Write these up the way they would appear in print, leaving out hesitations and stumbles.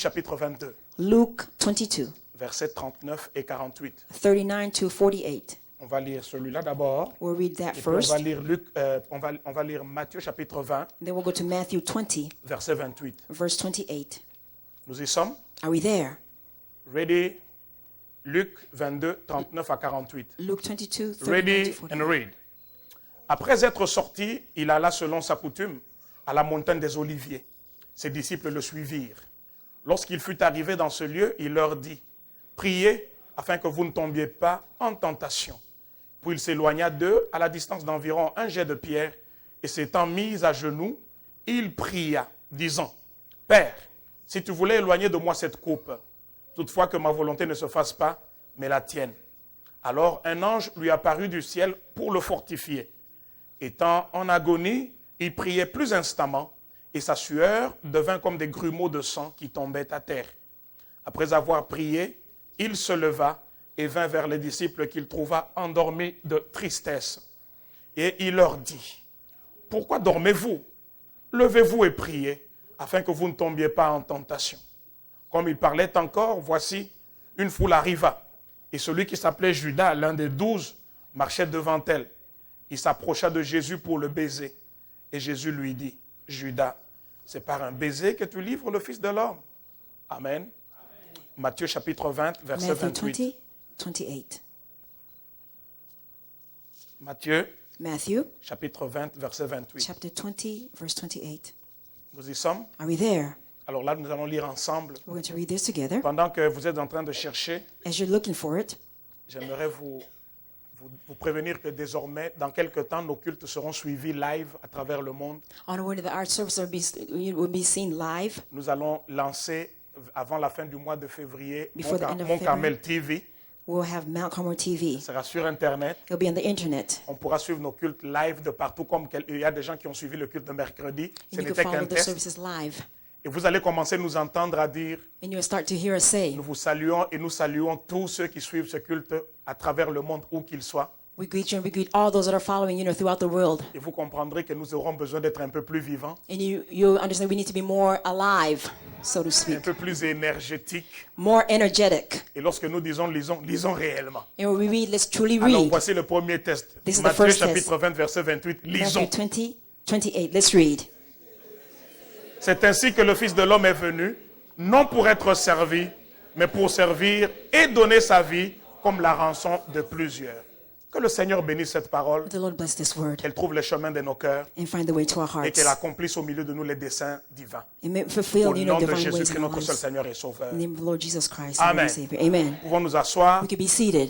chapitre 22, Luke 22, versets 39 et 48. 39 to 48. On va lire celui-là d'abord. We'll read that Et puis on first. va lire on va lire Matthieu chapitre 20, Then we'll go to Matthew 20, verset 28. verse 28. Nous y sommes. Are we there? Ready? Luc 22, 39 à 48. Luke 22, 39 Ready to and 48. read. Après être sorti, il alla selon sa coutume à la montagne des Oliviers. Ses disciples le suivirent. Lorsqu'il fut arrivé dans ce lieu, il leur dit, « Priez afin que vous ne tombiez pas en tentation. » Puis il s'éloigna d'eux à la distance d'environ un jet de pierre, et s'étant mis à genoux, il pria, disant, « Père, si tu voulais éloigner de moi cette coupe, toutefois que ma volonté ne se fasse pas, mais la tienne. » Alors un ange lui apparut du ciel pour le fortifier. Étant en agonie, il priait plus instamment, et sa sueur devint comme des grumeaux de sang qui tombaient à terre. Après avoir prié, il se leva et vint vers les disciples qu'il trouva endormis de tristesse. Et il leur dit, « Pourquoi dormez-vous? Levez-vous et priez, afin que vous ne tombiez pas en tentation. » Comme il parlait encore, voici, une foule arriva, et celui qui s'appelait Judas, l'un des 12, marchait devant elle. Il s'approcha de Jésus pour le baiser. Et Jésus lui dit, « Judas, c'est par un baiser que tu livres le Fils de l'homme. » Amen. Matthieu chapitre 20, verset Matthew 28. 20, 28. Matthieu chapitre 20, verset 28. Chapter 20, verse 28. Nous y sommes. Are we there? Alors là, nous allons lire ensemble. We're going to read this together. Pendant que vous êtes en train de chercher, As you're looking for it, j'aimerais vous prévenir que désormais, dans quelques temps, nos cultes seront suivis live à travers le monde. on the way to the art service will be seen live. Nous allons lancer, avant la fin du mois de février, Before the end of Mon February. Carmel TV. We'll have Mount Carmel TV. Ce sera sur Internet. It'll be on the internet. On pourra suivre nos cultes live de partout, comme il y a des gens qui ont suivi le culte de mercredi. Ce And you can n'était follow qu'un the test. services live. Et vous allez commencer à nous entendre à dire, And you'll start to hear us say, nous vous saluons et nous saluons tous ceux qui suivent ce culte à travers le monde, où qu'ils soient. we greet you and we greet all those that are following, throughout the world. Et vous comprendrez que nous aurons besoin d'être un peu plus vivants, And you understand we need to be more alive, so to un speak, peu plus énergétiques. more energetic. Et lorsque nous disons lisons réellement. And when we read, let's truly Alors read. voici le premier test. This is the Matthieu first chapitre 20, verset 28. Lisons. Matthew 20, 28. Let's read. C'est ainsi que le Fils de l'homme est venu, non pour être servi, mais pour servir et donner sa vie comme la rançon de plusieurs. Que le Seigneur bénisse cette parole, The Lord bless this word qu'elle trouve le chemin de nos cœurs and find the way to our et hearts. qu'elle accomplisse au milieu de nous les desseins divins. And may it fulfill, Au nom de divine ways Jésus-Christ, in our notre seul lives. Seigneur et Sauveur. In the name of the Lord Jesus Christ, our Amen. Lord and Savior. Amen. Nous pouvons nous asseoir. We could be seated.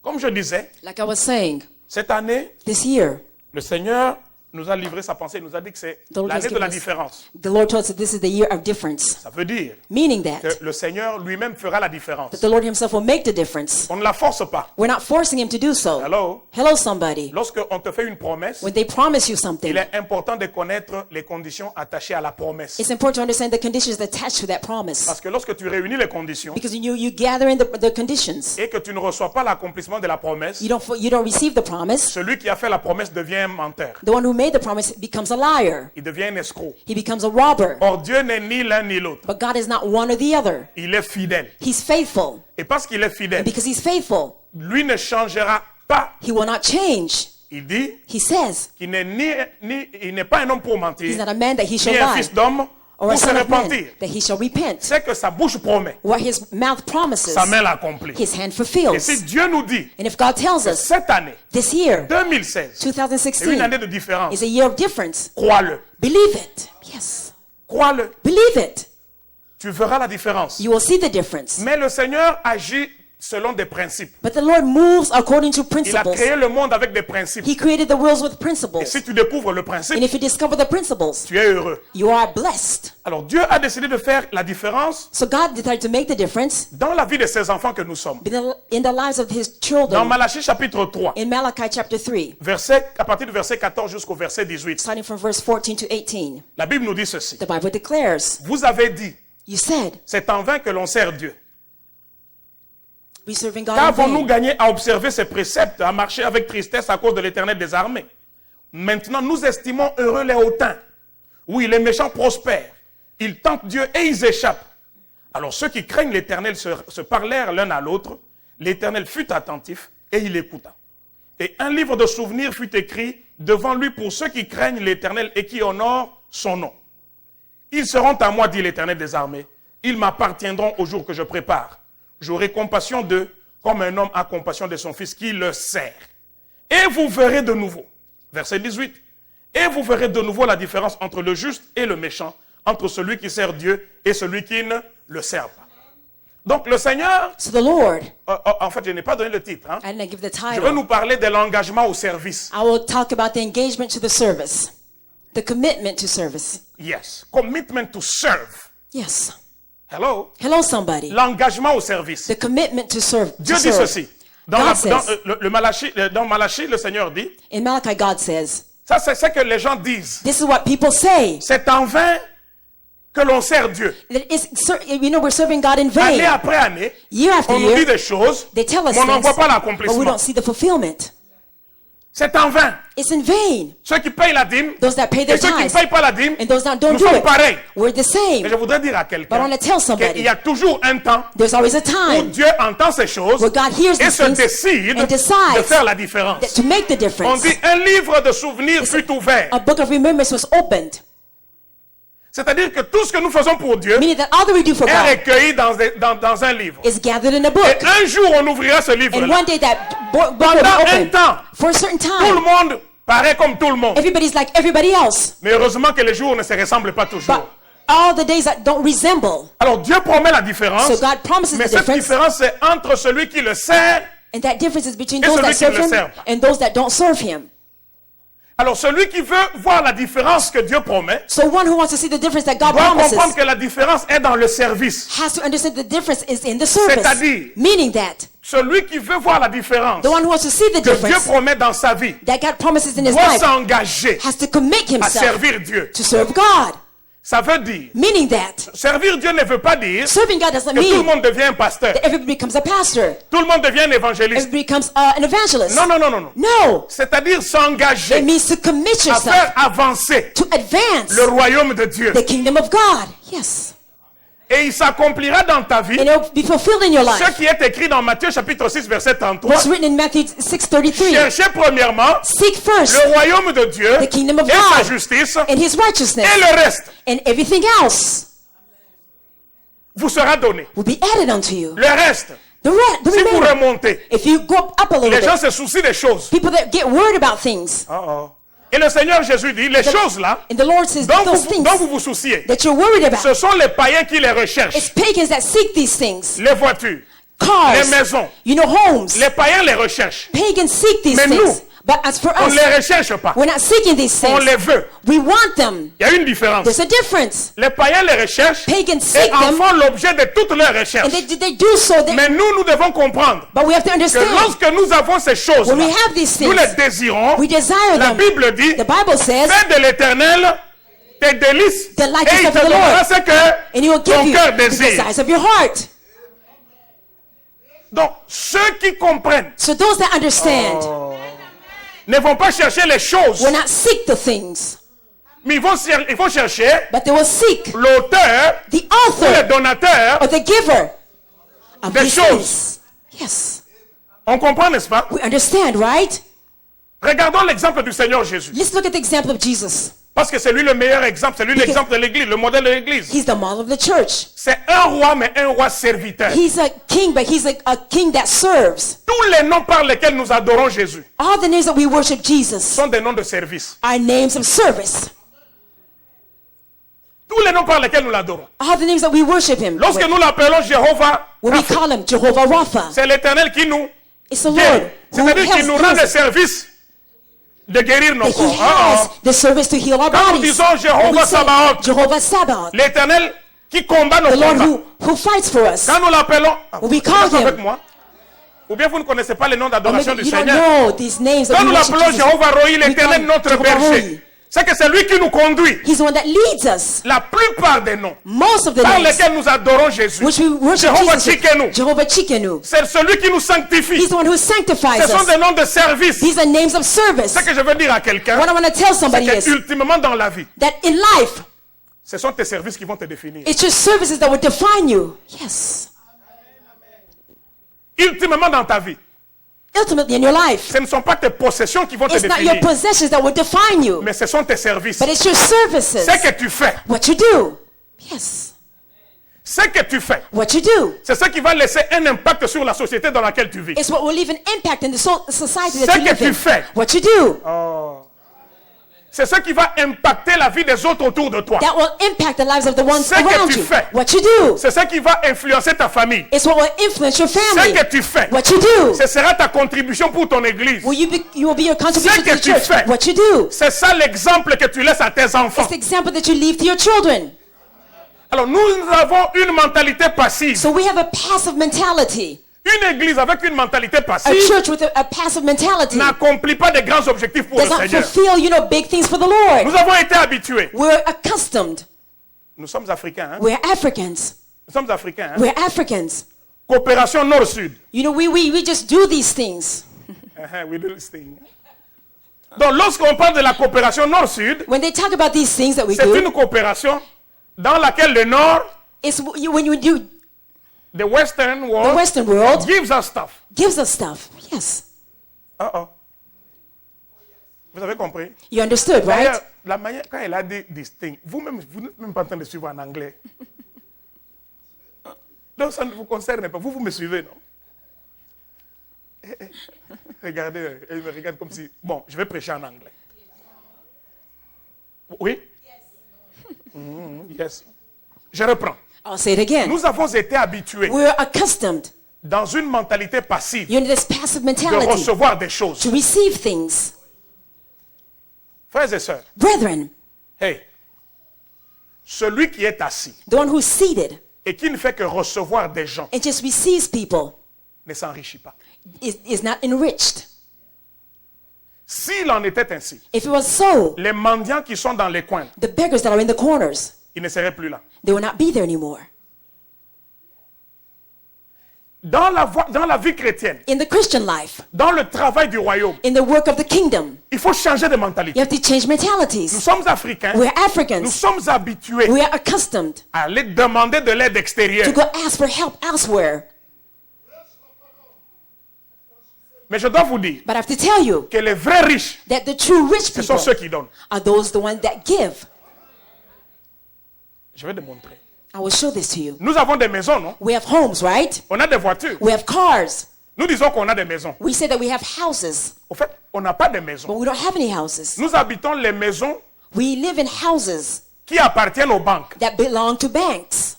Comme je disais, Like I was saying, cette année, this year, le Seigneur nous a livré sa pensée, il nous a dit que c'est The Lord has l'année de given la us- différence. the Lord told us that this is the year of difference, Ça veut dire meaning that que le Seigneur lui-même fera la différence. the Lord himself will make the difference. On ne la force pas. We're not forcing him to do so. Hello? Hello, somebody. Lorsqu'on te fait une promesse, When they promise you something, il est important de connaître les conditions attachées à la promesse. it's important to understand the conditions attached to that promise. Parce que lorsque tu réunis les conditions Because you gather in the conditions. et que tu ne reçois pas l'accomplissement de la promesse, You don't receive the promise. celui qui a fait la promesse devient un menteur. The one who made the promise becomes a liar. Il devient un escroc. He becomes a robber. Or Dieu n'est ni l'un ni l'autre. But God is not one or the other. Il est fidèle. He's faithful. Et parce qu'il est fidèle, Because he's faithful, lui ne changera pas. he will not change. Il dit He says qu'il n'est il n'est pas un homme pour he's mentir, not a man that he shall ni un lie, fils d'homme or a pour se son of man repentir. that he shall repent. C'est que sa bouche promet, What his mouth promises, sa main l'accomplit. his hand Et fulfills. si Dieu nous dit And if God tells que us cette année, this year, 2016, c'est une 2016, année de différence, is a year of difference, crois-le, believe it. Yes. crois-le, Believe it. tu verras la différence. You will see the difference. Mais le Seigneur agit selon des principes. But the Lord moves according to Il a principles. créé le monde avec des principes. He created the worlds with Et principles. si tu découvres le And principe, if you discover the principles, tu es heureux. you are blessed. Alors Dieu a décidé de faire la différence So God decided to make the difference dans la vie de ses enfants que nous sommes. in the lives of his Dans children. Malachie chapitre 3, In Malachi chapter 3, à partir du verset 14 jusqu'au verset 18, starting from verse 14 to 18, la Bible nous dit ceci. the Bible declares, Vous avez dit, you said, c'est en vain que l'on sert Dieu. we serving God in Qu'avons-nous vain. gagné à observer ses préceptes, à marcher avec tristesse à cause de l'Éternel des armées? Maintenant, nous estimons heureux les hautains. Oui, les méchants prospèrent. Ils tentent Dieu et ils échappent. Alors ceux qui craignent l'Éternel se parlèrent l'un à l'autre. L'Éternel fut attentif et il écouta. Et un livre de souvenirs fut écrit devant lui pour ceux qui craignent l'Éternel et qui honorent son nom. Ils seront à moi, dit l'Éternel des armées. Ils m'appartiendront au jour que je prépare. J'aurai compassion d'eux comme un homme a compassion de son fils qui le sert. Et vous verrez de nouveau, verset 18, et vous verrez de nouveau la différence entre le juste et le méchant, entre celui qui sert Dieu et celui qui ne le sert pas. Donc le Seigneur, So the Lord, en fait je n'ai pas donné le titre, hein. I didn't give the Je veux title. nous parler de l'engagement au service. I will talk about the engagement to the service. The commitment to service. Yes, commitment to serve. Yes. Hello? Hello, somebody. L'engagement au service. The commitment to serve. Dieu to dit serve. ceci. Dans, God la, says, dans Malachie, le Seigneur dit, in Malachi, God says, ça c'est ce que les gens disent. this is what people say. C'est en vain que l'on sert Dieu. That we're serving God in Année vain. après année, Year after on nous dit year, des choses, they tell us mais on n'en things, voit pas but we l'accomplissement. don't see the fulfillment. C'est en vain. It's in vain. Ceux qui payent la dîme, Those that pay et their ceux qui ne tithes, payent pas la dîme, and those that don't nous do sommes it, pareils. we're the same. Mais je voudrais dire à But I quelqu'un want to tell somebody, qu'il y a toujours un temps there's always a où time Dieu entend ces choses where God hears et these se things décide and de decides faire la différence. to make the On difference. dit un livre de souvenirs fut ouvert. A book of remembrance was opened, C'est-à-dire que tout ce que nous faisons pour Dieu meaning that all that we do for est God recueilli dans un livre. is gathered in a Et book. un jour, on ouvrira ce And livre-là. one day that book will Pendant be un open temps, for a certain tout le time. monde paraît comme tout le monde. Everybody's like everybody else, Mais heureusement que les jours ne se ressemblent pas toujours. but all the days that don't resemble. Alors Dieu promet la différence, So God promises mais the cette difference, différence c'est entre celui qui le sert. and that difference is between Et those celui that qui serve ne le Him sert pas. and those that don't serve Him. Alors celui qui veut voir la différence que Dieu promet, So one who wants to see the difference that God doit comprendre promises que la différence est dans le service. has to understand the difference is in the service. C'est-à-dire- Meaning that Celui qui veut voir la différence the one who wants to see the que Dieu difference promet dans sa vie that God promises in his doit life s'engager has to commit à himself servir Dieu. to serve God. Ça veut dire, Meaning that servir Dieu ne veut pas dire serving God doesn't que tout le mean monde devient un pasteur, that everybody becomes a pastor, tout le monde devient un évangéliste. everybody becomes an evangelist. Non, non, non, non, non. No, C'est-à-dire it s'engager means to commit à yourself faire avancer to advance le royaume de Dieu. the kingdom of God. Yes, Et il s'accomplira dans ta vie and it will be fulfilled in your ce life. qui est écrit dans Matthieu chapitre 6 verset 33. What's written in Matthew 6:33? Cherchez premièrement Seek first le royaume de Dieu the kingdom of et sa God justice and His righteousness, et le reste and everything else vous sera donné. will be added unto you. Le reste, The si vous remainder, remontez, if you go up a little les gens bit, se soucient des choses. people that get worried about things, Et le Seigneur Jésus dit, les choses là and the Lord says dont those vous, things dont vous vous souciez, that you're worried about, ce sont les païens qui les recherchent. it's pagans that seek these things. Les voitures, Cars, les maisons, you know, homes. les païens les recherchent. Pagans seek these Mais things. nous, But as for On ne us, les recherche pas. we're not seeking these On things. les veut. We want them. Il y a une différence. There's a difference. Les païens les recherchent Pagans et seek en them, font l'objet de toutes leurs recherches. and they do so. Mais nous devons comprendre But we have to que understand, lorsque nous avons ces choses, when we have these nous things, les désirons. we desire La them. Bible dit, The Bible says, fais de l'Éternel tes délices Delight et il yourself te in the donnera Lord, ce que and He will give ton you cœur the désire. desires of your heart. Donc, ceux qui comprennent So those that understand ne vont pas chercher les choses, will not seek the things, mais ils vont chercher but they will seek l'auteur the ou le author donateur. or the giver of Des these choses. things. Yes, On comprend, n'est-ce pas? we understand, right? Regardons l'exemple du Seigneur Jésus. Let's look at the example of Jesus. Parce que c'est lui le meilleur exemple, c'est lui Because- l'exemple de l'Église, le modèle de l'Église. He's the model of the church. C'est un roi, mais un roi serviteur. He's a king, but he's a king that serves. Tous les noms par lesquels nous adorons Jésus All the names that we worship Jesus sont des noms de service. are names of service. Tous les noms par lesquels nous l'adorons. All the names that we worship him Lorsque with. nous l'appelons Jéhovah, When we call him Jehovah Rapha, c'est l'Éternel qui nous it's the Lord guérit. who C'est-à-dire qu'il nous rend le helps us. service de guérir nos That he corps. has the service to heal our Quand nous bodies. disons When Jéhovah we say Sabaoth, Jehovah Sabaoth, l'Éternel qui combat nos the Lord combats. who fights for us. Quand nous l'appelons, When we vous call êtes avec him, moi? Ou bien vous ne connaissez pas les noms or d'adoration maybe du you don't Seigneur. know these names that Quand we nous worship l'appelons Jesus. Jéhovah Rohi, We call l'Éternel him notre Jehovah berger, Rohi. c'est que c'est lui qui nous conduit. He's the one that leads us. La plupart des noms Most of the par names lesquels nous adorons Jésus, which we worship Jéhovah Jesus with, Tsidkenu, Jehovah Tsidkenu. c'est celui qui nous sanctifie. He's the one who sanctifies Ce sont us. des noms de service. These are names of service. Ce que je veux dire à quelqu'un, What I want to tell c'est somebody que is ultimement dans la vie, that in life, Ce sont tes services qui vont te définir. It's your services that will define you. Yes. Ultimement dans ta vie, Ultimately in your life. ce ne sont pas tes possessions qui vont te It's not your définir, possessions that will define you, mais ce sont tes services. but it's your services. Ce que tu fais, What you do. Yes. ce que tu fais, What you do. c'est ce qui va laisser un impact sur la société dans laquelle tu vis. It's what will leave an impact in the society Ce that you que live tu in. fais. What you do. C'est ce qui va impacter la vie des autres autour de toi. That will impact the lives of the ones Ce que around tu you. fais. What you do. C'est ce qui va influencer ta famille. It's what will influence your Ce family. que tu fais, What you do. ce sera ta contribution pour ton église. You will be your contribution que to the tu church. fais. What you do. C'est ça l'exemple que tu laisses à tes enfants. It's the example that you leave to your children. Alors nous avons une mentalité passive. So we have a passive mentality. Une église avec une mentalité A passive church with a passive mentality n'accomplit pas de grands objectifs pour does le not Seigneur. fulfill, big things for the Nous Lord. avons été habitués. We're accustomed. Nous sommes africains. Hein? We're Africans. Nous sommes africains. Hein? We're Africans. Coopération nord-sud. We just do these things. We do this thing. Donc lorsqu'on parle de la coopération nord-sud, When they talk about these things that we c'est do, une coopération dans laquelle le nord, it's when you do the western the world, Western world gives us stuff. gives us stuff. Yes. Vous avez compris? You understood, D'ailleurs, right? la manière, quand elle a dit this thing, vous-même, vous n'êtes même pas en train de suivre en anglais. Donc ça ne vous concerne pas. Vous me suivez, non? Regardez, elle me regarde comme si... Bon, je vais prêcher en anglais. Oui? Yes. Je reprends. I'll say it again. Nous avons été habitués We're accustomed dans une mentalité passive this passive de mentality recevoir des choses. to receive things. Frères et sœurs, Brethren, hey, celui qui est assis the one who's seated et qui ne fait que recevoir des gens and just receives people ne s'enrichit pas. is not enriched. S'il en était ainsi, If it was so, les mendiants qui sont dans les coins, the beggars that are in the corners, ils ne seraient plus là. they will not be there anymore. Dans la vie chrétienne, In the Christian life, dans le travail du royaume, in the work of the kingdom, il faut changer de you mentalité. have to change Nous mentalities. sommes africains, We're nous Africans. sommes habitués We are accustomed à aller demander de l'aide extérieure. to go ask for help elsewhere. Mais je dois vous dire But I have to tell you que les vrais riches, that the true rich ce sont people ceux qui donnent. are those the ones that give. Je vais te montrer. I will show this to you. Nous avons des maisons, non? We have homes, right? On a des voitures. We have cars. Nous disons qu'on a des maisons. We say that we have houses, Au fait, on n'a pas de maisons. but we don't have any houses. Nous habitons les maisons We live in houses qui appartiennent aux banques. that belong to banks.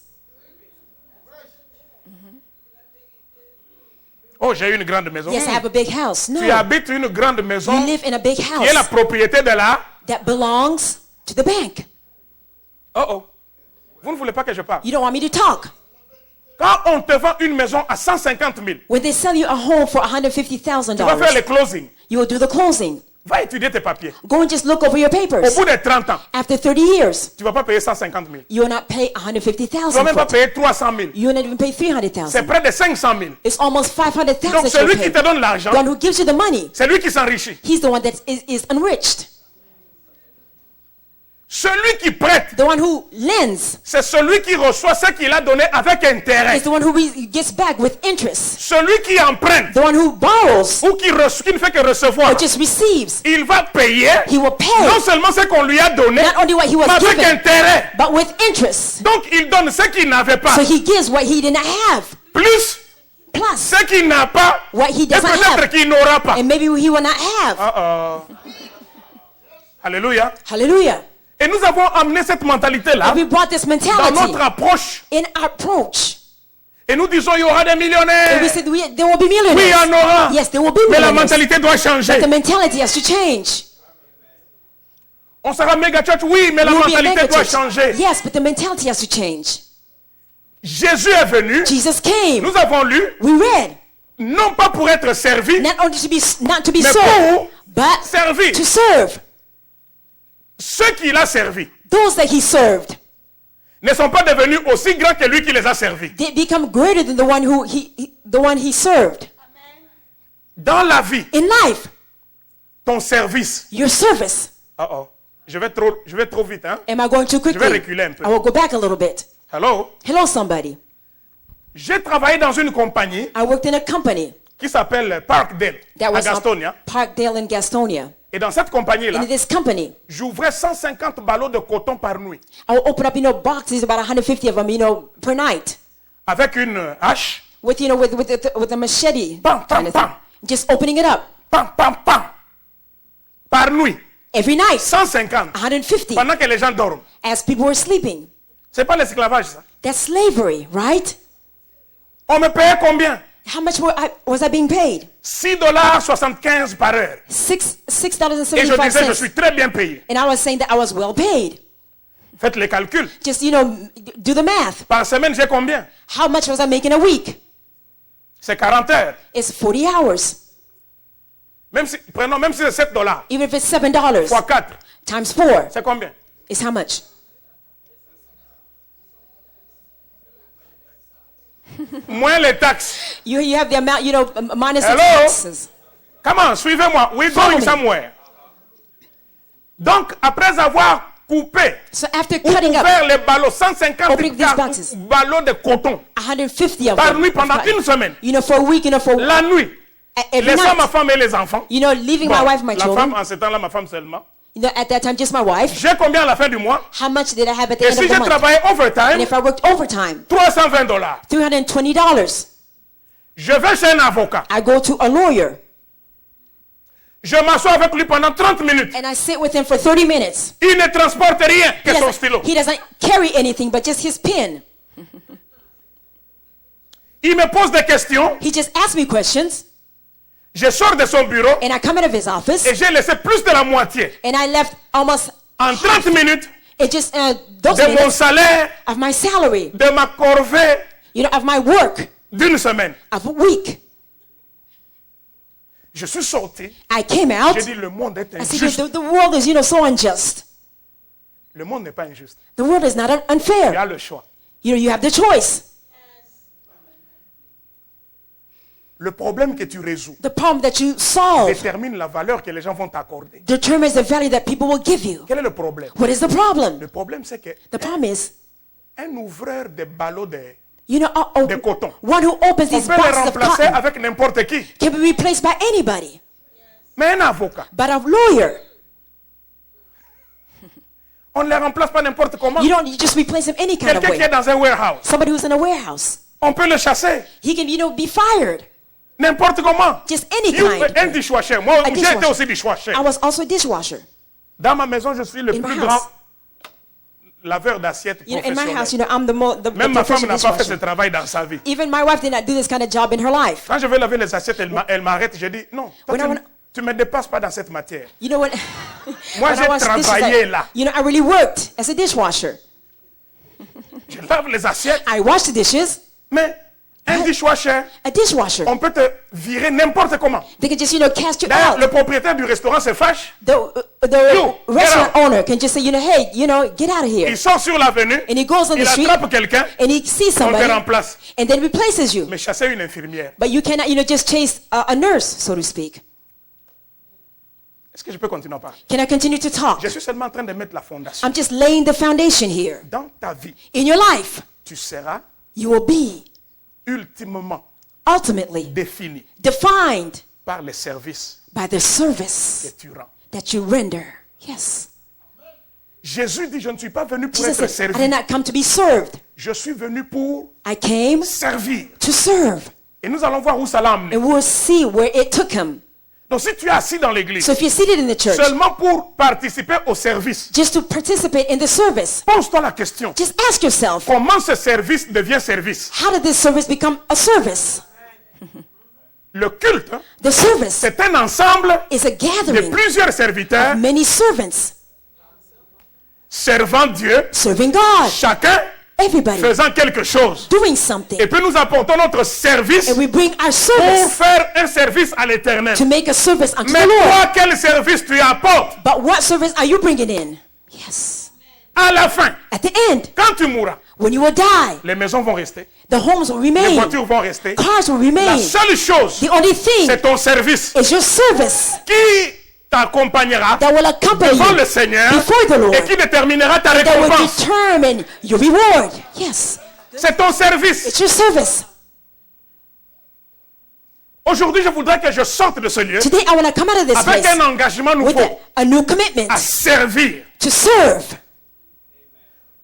Oh, j'ai une grande maison. Yes, I have a big house. Tu No, habites une grande maison you live in a big qui est la house propriété de la... that belongs to the bank. Oh. Vous ne voulez pas que je parle. You don't want me to talk. Quand on te vend une maison à 150 000, When they sell you a home for $150,000, tu vas faire le closing. you will do the closing. Va étudier tes papiers. Go and just look over your Au papers. bout de 30 ans, After 30 years, tu ne vas pas payer 150 000. you will not pay Tu ne vas $150,000 même for pas it. payer 300 000. You will not even pay C'est $300,000. près de 500 000. It's almost $500,000 Donc that celui you qui pay. te donne l'argent, The one who gives you the money, c'est lui qui s'enrichit. he's the one that is enriched. Celui qui prête, The one who lends c'est celui qui reçoit ce qu'il a donné avec intérêt. is the one who gets back with interest. Celui qui emprunte The one who borrows ou qui ne fait que recevoir, or just receives, il va payer he will pay non seulement ce qu'on lui a donné, not only what he was mais avec given, intérêt. but with interest. Donc il donne ce qu'il n'avait pas, So he gives what he did not have, plus plus ce qu'il n'a pas, what he et doesn't peut-être have, qu'il n'aura pas. and maybe he will not have. Alléluia. Hallelujah. Et nous avons amené cette mentalité-là And we brought this dans mentality notre approche. in our approach. Et nous disons, il y aura des millionnaires. And we said there will be Oui, il y millionaires. en aura. Yes, there will be Mais la millionaires. mentalité doit changer. But the mentality has to change. On sera méga church, oui, mais la We'll be a mentalité mega doit church. changer. Yes, but the mentality has to change. Jésus est venu, Jesus came. nous avons lu, We read non pas pour être servi, not only not to be mais served, pour but servir. to serve. Ceux qu'il a servis Those that he served, ne sont pas devenus aussi grands que lui qui les a servis. they become greater than the one he served. Dans la vie, In life, ton service, your service, Je vais trop vite, hein? Am I going too Je vais quickly? reculer un peu. I will go back a little bit. Hello? Hello, somebody. J'ai travaillé dans une compagnie I worked in a company qui s'appelle Parkdale, that à was Gastonia. Parkdale in Gastonia. Et dans cette compagnie-là, And in this company, j'ouvrais 150 ballots de coton par nuit I will open up, boxes, about 150 of them, per night. avec une hache. With, with a machete. Bam, bam, kind of thing. bam. Just opening it up. Pam, pam, pam. Par nuit. Every night. 150. 150. Pendant que les gens dorment. As people were sleeping. C'est pas l'esclavage, ça. That's slavery, right? On me payait combien? How much was I being paid? $6.75 par heure. Et je disais, je suis $6.75. très bien payé. And I was saying that I was well paid. Faites les calculs. Just, do the math. Par semaine, j'ai combien? How much was I making a week? C'est 40 heures. It's 40 hours. Même si c'est $7. Even if it's $7 Fois 4. times 4, C'est combien? is how much? Moins les taxes. You have the amount, minus the Hello? taxes. Come on, suivez-moi. We're Follow going me. somewhere. Donc, après avoir coupé So after ou cutting up ouvert les ballots, 150 Opening these boxes. ballots de coton 150 of par them, nuit pendant une semaine. for a week, for La nuit, every laissant ma night, femme et les enfants. leaving Bon, my wife, my la children. femme, en ce temps-là, ma femme seulement. At that time, just my wife. J'ai combien à la fin du mois? How much did I have at the Et end si of the j'ai month? travaillé And overtime, if I worked overtime, $320. $320. Je vais chez un avocat. I go to a lawyer Je m'assois avec lui pendant 30 minutes. and I sit with him for 30 minutes. Il ne transporte rien que son stylo. He doesn't carry anything but just his pen. Il me pose des questions. He just asks me questions, Je sors de son bureau and I come out of his office, et j'ai laissé plus de la moitié. and I left almost En 30 minutes it just those de mon minutes salaire, of my salary, de ma corvée of my work d'une semaine. of a week. Je suis sorti. I came out. J'ai dit le monde est I said, injuste. the world is, so unjust. Le monde n'est pas injuste. The world is not Il y unfair. a le choix. You have the choice. Le problème que tu résous The problem that you solve détermine la valeur que les gens vont t'accorder. determines the value that people will give you. Quel est le problème? What is the problem? Le problème, c'est que The problem is, un ouvreur de ballots de de coton, one who opens on these peut le boxes of remplacer cotton avec n'importe qui. can be replaced by anybody. Mais un avocat, But a lawyer, on ne le remplace pas n'importe comment. you just replace him any kind of Quelqu'un qui est way. dans un warehouse, Somebody who's in a warehouse, on peut le chasser he can, be fired. n'importe comment. Just any Un kind. dishwasher. Moi, A j'ai été dishwasher. aussi dishwasher. I was also a dishwasher. Dans ma maison, je suis le In plus my grand house. laveur d'assiettes In my professionnel. house, I'm the Même ma femme professional n'a pas fait ce dishwasher. travail dans sa vie. Even my wife did not do this kind of job in her life. Quand je veux laver les assiettes, elle m'arrête. Je dis, non, toi, When tu me dépasses pas dans cette matière. What? Moi, when I j'ai wash dishes, travaillé là. I really worked as a dishwasher. Je lave les assiettes, I wash the dishes. mais un dishwasher, A dishwasher. on peut te virer n'importe comment. They can just, cast you D'ailleurs, le out. propriétaire du restaurant se fâche. The You, restaurant get out. owner can just say, hey, get out of here. Il sort sur l'avenue, And he goes on il the street attrape quelqu'un, and he sees on te somebody remplace. and then replaces you. Mais chasser une infirmière, But you cannot, just chase a nurse, so to speak. est-ce que je peux continuer à parler? Can I continue to talk? Je suis seulement en train de mettre la fondation. I'm just laying the foundation here. Dans ta vie, In your life, tu seras you will be ultimement ultimately défini defined par les services by the que service tu rends. that you render. Yes. Jésus dit, je ne suis pas venu pour Jesus être said, I did servi. not come to be served. Je suis venu pour I came servir. to serve. Et nous allons voir où ça l'a amené. And we'll see where it took him. Donc si tu es assis dans l'église, So if you're seated in the church, seulement pour participer au service, just to participate in the service, pose-toi la question. just ask yourself, Comment ce service devient service? how did this service become a service? Le culte, hein, The service c'est un ensemble is a de gathering plusieurs serviteurs of many servants servant Dieu, serving God, chacun everybody faisant quelque chose. doing something. Et puis nous apportons notre service And we bring our pour service faire un service à l'éternel. to make a service unto Mais the Lord. toi, quel service tu apportes? But what service are you bringing in? Yes. À la fin, At the end, quand tu mourras, when you will die, les maisons vont rester, the homes will les remain, voitures vont rester. cars will La remain. seule chose, The only thing c'est ton service is your service qui t'accompagnera that will accompany devant you le Seigneur before the Lord, et qui déterminera ta that will récompense. determine your reward. Yes, C'est ton service. it's your service. Aujourd'hui, je voudrais que je sorte de ce lieu Today, I want to come out of this avec place un engagement with nouveau a new commitment à servir. to serve.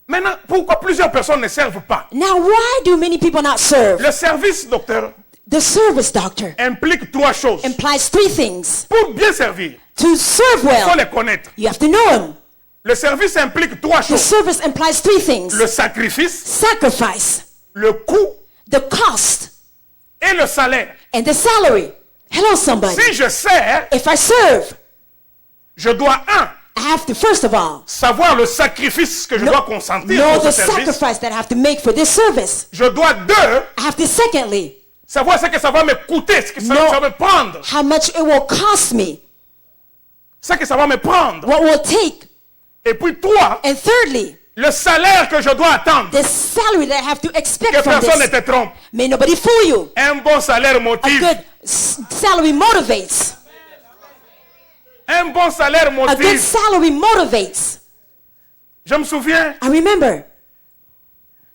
Maintenant, pourquoi plusieurs personnes ne servent pas? Now, why do many people not serve? Le service, docteur, The service, doctor, implique trois choses. implies three things. Pour bien servir, To serve il faut well, les connaître. you have to know Him. Le service implique trois The choses. service implies three things. Le sacrifice, Sacrifice, le coût the cost, et le salaire. and the salary. Hello, somebody. Si je sers, If I serve, je dois, I have to, first of all, savoir le sacrifice que je dois consentir know pour the ce service. sacrifice that I have to make for this service. Je dois, I have to, secondly, savoir ce que ça va me coûter, ce que ça No. va me prendre. how much it will cost me, Ce que ça va me prendre. what will take. Et puis trois, And thirdly, le salaire que je dois attendre. the salary that I have to expect Que from personne ne this. te trompe. May nobody fool you. Un bon salaire A motive. good salary motivates. Un bon salaire A good motive. salary motivates. Je me souviens, I remember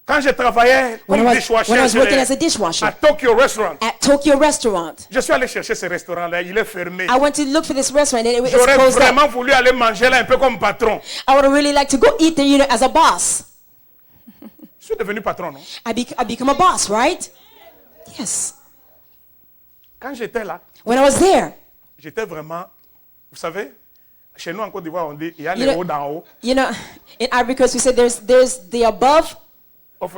quand je travaillais when comme I was dishwasher working chez as a dishwasher à Tokyo Restaurant. at Tokyo Restaurant. Je suis allé chercher ce restaurant-là, il est fermé. I went to look for this restaurant and it's J'aurais closed up. vraiment voulu aller manger là un peu comme patron. I would really like to go eat there, as a boss. Je suis devenu patron, non? I become a boss, right? Yes. Quand j'étais là, When I was there, j'étais vraiment, vous savez, chez nous en Côte d'Ivoire, on dit, il y a You les know- hauts d'en haut, in Ivory Coast, we said there's the above, off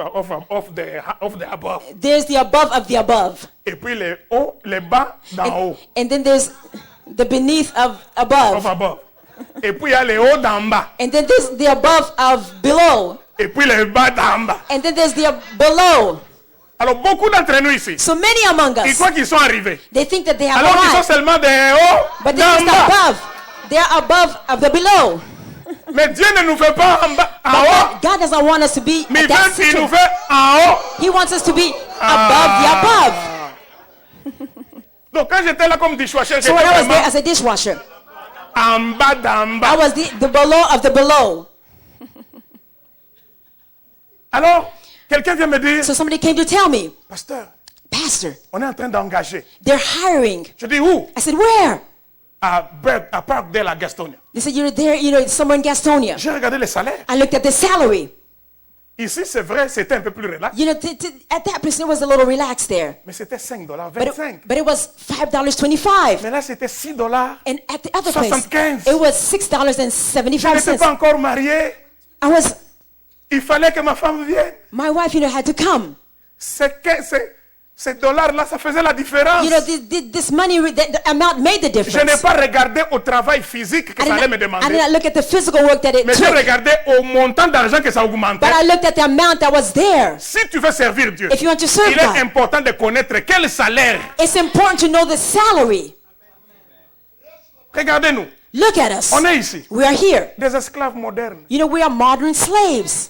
the above. there's the above of the above. Et puis les hauts, les bas d'en haut, And then there's the beneath of off above. above. Et puis il y a les hauts d'en bas. And then there's the above of below. Et puis les bas d'en bas. And then there's the below. Alors beaucoup d'entre nous ici, So many among ils us, croient qu'ils sont arrivés. they think that they have Alors qu'ils sont arrived, seulement des hauts but they're d'en just bas. above. They're above of the below. Mais Dieu ne nous fait pas en bas, en But haut. God doesn't want us to be Mais at that il nous situation. fait en haut. He wants us to be above the above. Donc quand j'étais là comme dishwasher, j'étais So when I was there vraiment as a dishwasher, en bas d'en I bas. was the below of the below. Alors, quelqu'un vient me dire, So somebody came to tell me, pasteur, Pastor, on est en train d'engager. they're hiring. Je dis où? I said, where? À Parkdale, à Gastonia. They said, you're there, somewhere in Gastonia. J'ai regardé les salaires. I looked at the salary. Ici, c'est vrai, c'était un peu plus relax. At that place, it was a little relaxed there. Mais c'était $5, But 25. but it was $5.25. Mais là, c'était $6. And at the other place, 75. it was Je n'étais $6.75. pas encore marié. Il fallait que ma femme vienne. My wife, had to come. Ces dollars-là, ça faisait la différence. This money, the amount made the Je n'ai difference. pas regardé au travail physique que ça allait me I did demander. not look at the physical work that it Mais j'ai took, regardé au montant d'argent que ça augmentait. but I looked at the amount that was there. Si tu veux servir Dieu, If you want to serve il est God, important de connaître quel salaire. it's important to know the salary. Regardez-nous, Look at us. on est ici, We are here. des esclaves modernes. We are modern slaves.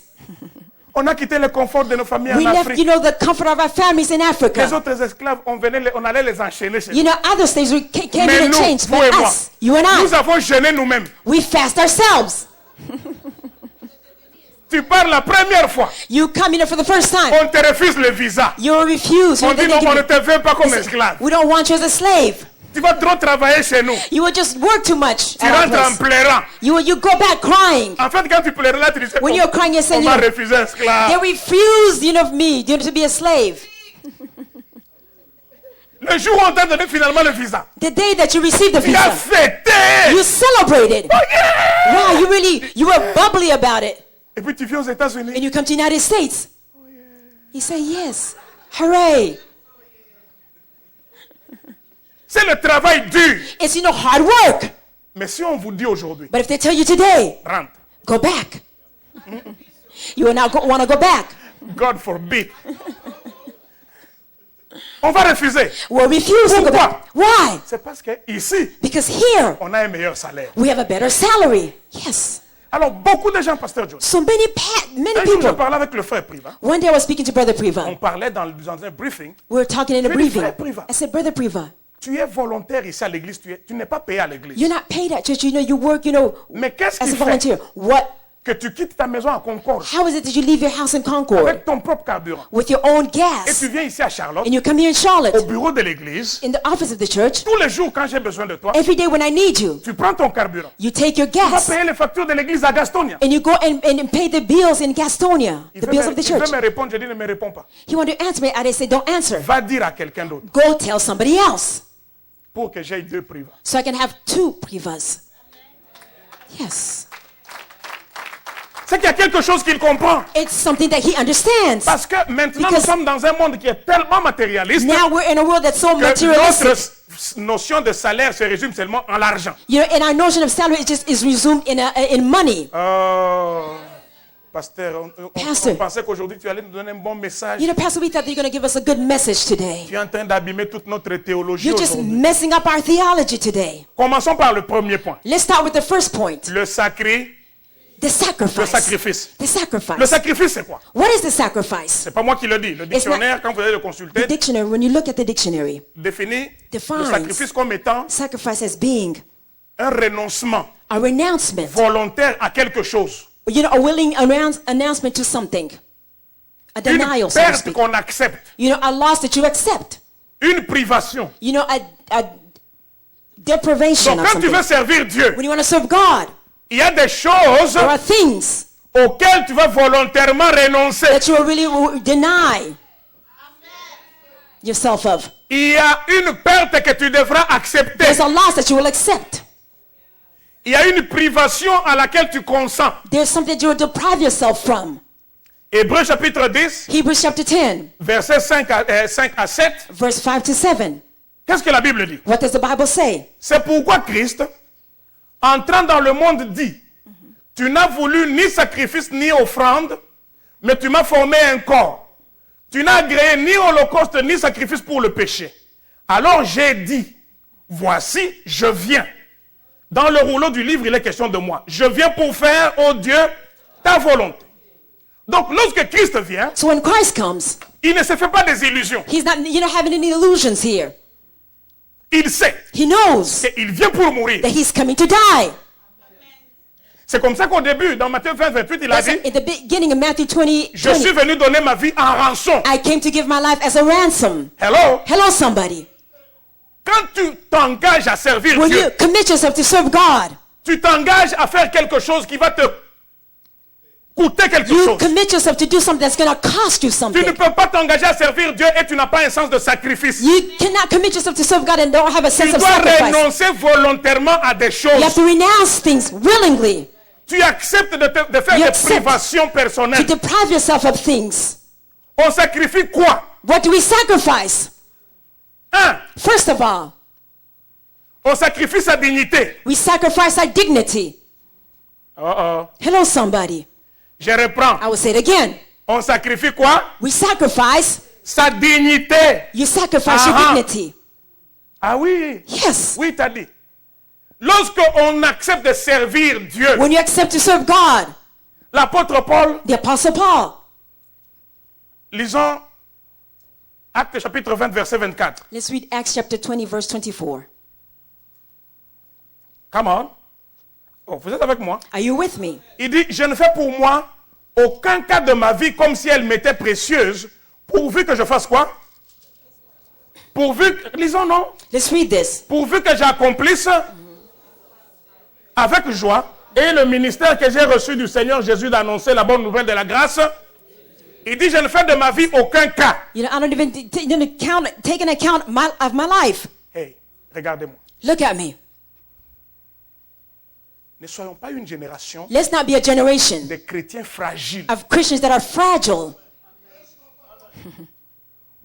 On a quitté le confort de nos familles We en left, Afrique. the comfort of our families in Les Africa. autres esclaves, on allait les enchaîner chez nous. Other slaves came Mais in and nous, changed. vous But et moi, us, you and I, nous avons jeûné nous-mêmes. we fast ourselves. Tu pars la première fois, You come, for the first time. on te refuse le visa. You will refuse. On dit non, on ne te veut pas comme esclave. We don't want you as a slave. Tu vas trop travailler chez nous. You will just work too much. Tu at our rentres en place. pleurant. You go back crying. En fait, quand tu pleurais là, tu disais, When you're crying, you're on saying, m'a refusé esclave. they refused, me, to be a slave. Le jour où on t'a donné finalement le visa, The day that you received the tu as visa, fêté. you celebrated. Oh, yeah! Wow, you were bubbly about it. Et puis tu viens aux États-Unis. And you come to the United States. You say, yes, hooray. C'est le travail dur. It's, hard work. Mais si on vous dit aujourd'hui, But if they tell you today, rentre, go back, you will now want to go back. God forbid. On va refuser. We'll refuse to go Pourquoi? back. Why? C'est parce que ici, Because here, on a un meilleur salaire. we have a better salary. Yes. Alors, beaucoup de gens, Pasteur John. So many Un jour, je people. parlais avec le frère Priva. One day I was speaking to Brother On Priva. parlait dans un briefing. We were talking in a Je dis, briefing. Frère Priva. I said, Brother Priva, Tu es volontaire ici à l'église, tu n'es pas payé à l'église. You're not paid at church. You work, Mais qu'est-ce as qui a fait volunteer. What? que tu quittes ta maison à Concorde How is it that you leave your house in Concord avec ton propre carburant with your own et gas tu viens ici à Charlotte, and you come here in au Charlotte bureau de l'église, in the office of the church tous les jours quand j'ai besoin de toi, every day when I need you? tu prends ton carburant. You take your Tu vas gas payer les factures de l'église à Gastonia. and you go and pay the bills in Gastonia, the bills of the Il church. veut me répondre, je dis ne me réponds pas. He wanted to answer me, and I say, don't answer. Va dire à quelqu'un d'autre Go tell somebody else pour que j'aie 2 privats. so I can have 2 privas. Yes. C'est qu'il y a quelque chose qu'il comprend. It's something that he understands. Parce que maintenant nous Because- sommes dans un monde qui est tellement matérialiste Now we're in a world that's so que materialistic. notre notion de salaire se résume seulement en l'argent. And our notion of salary is resumed in money. Pasteur, Pastor. on pensait qu'aujourd'hui tu allais nous donner un bon message. Pastor, we thought that you're going to give us a good message today. Tu es en train d'abîmer toute notre théologie You're just aujourd'hui. messing up our theology today. Commençons par le premier point. Let's start with the first point. Le sacrifice. The sacrifice. Le sacrifice. The sacrifice. Le sacrifice, c'est quoi? What is the sacrifice? C'est pas moi qui le dis. Le dictionnaire, quand vous allez le The consulter, dictionary, when you look at the dictionary, définit le Defines. sacrifice comme étant sacrifice as being un renoncement a renouncement. volontaire à quelque chose. A willing announcement to something. A Une denial, so to perte speak. qu'on accepte. A loss that you accept. Une privation. A deprivation Donc of quand tu something. veux servir Dieu, When you want to serve God, il y a des choses there are things auxquelles tu vas volontairement renoncer. that you will really deny yourself of. Il y a une perte que tu devras accepter. There's a loss that you will accept. Il y a une privation à laquelle tu consens. There's something that you will deprive yourself from. Hébreux chapitre 10, Hebrews chapter 10, versets 5 à 7. verse 5 to 7. Qu'est-ce que la Bible dit? What does the Bible say? C'est pourquoi Christ, entrant dans le monde, dit, tu n'as voulu ni sacrifice ni offrande, mais tu m'as formé un corps. Tu n'as agréé ni holocauste ni sacrifice pour le péché. Alors j'ai dit, voici, je viens. Dans le rouleau du livre, il est question de moi. Je viens pour faire, ô Dieu, ta volonté. Donc, lorsque Christ vient, So when Christ comes, il ne se fait pas des illusions. he's not, having any illusions here. Il sait He knows qu'il vient pour mourir. that he's coming to die. C'est comme ça qu'au début, dans Matthieu 20, 28, il a That's dit, in the beginning of Matthew 20, je suis venu donner ma vie en rançon. I came to give my life as a ransom. Hello? Hello, somebody. Quand tu t'engages à servir When Dieu, you commit yourself to serve God, tu t'engages à faire quelque chose qui va te coûter quelque you chose. commit yourself to do something that's going to cost you Tu ne something. peux pas t'engager à servir Dieu et tu n'as pas un sens de sacrifice. You cannot commit yourself to serve God and don't have a Tu sense of dois sacrifice. renoncer volontairement à des You have choses. to renounce things willingly, Tu acceptes de faire You des accept privations to personnelles. deprive yourself of things. On sacrifie quoi? What do we sacrifice? Un, First of all, on sacrifie sa dignité. we sacrifice our dignity. Hello, somebody. Je reprends. I will say it again. On sacrifie quoi? We sacrifice, Sa dignité. you sacrifice your Uh-huh. dignity. Ah oui. Yes. Oui, t'as dit. Lorsque on accepte de servir Dieu, When you accept to serve God, l'apôtre Paul, the Apostle Paul, lisons Actes chapitre 20, verset 24. let's read Acts chapter 20, verse 24. Come on. Oh, vous êtes avec moi? Are you with me? Il dit, je ne fais pour moi aucun cas de ma vie comme si elle m'était précieuse, pourvu que je fasse quoi? Pourvu, lisons non? Let's read this. Pourvu que j'accomplisse avec joie et le ministère que j'ai reçu du Seigneur Jésus d'annoncer la bonne nouvelle de la grâce. Il dit, je ne fais de ma vie aucun cas. I don't even take an account of my life. Hey, regardez-moi. Look at me. Ne soyons pas une génération Let's not be a generation de chrétiens fragiles. of Christians that are fragile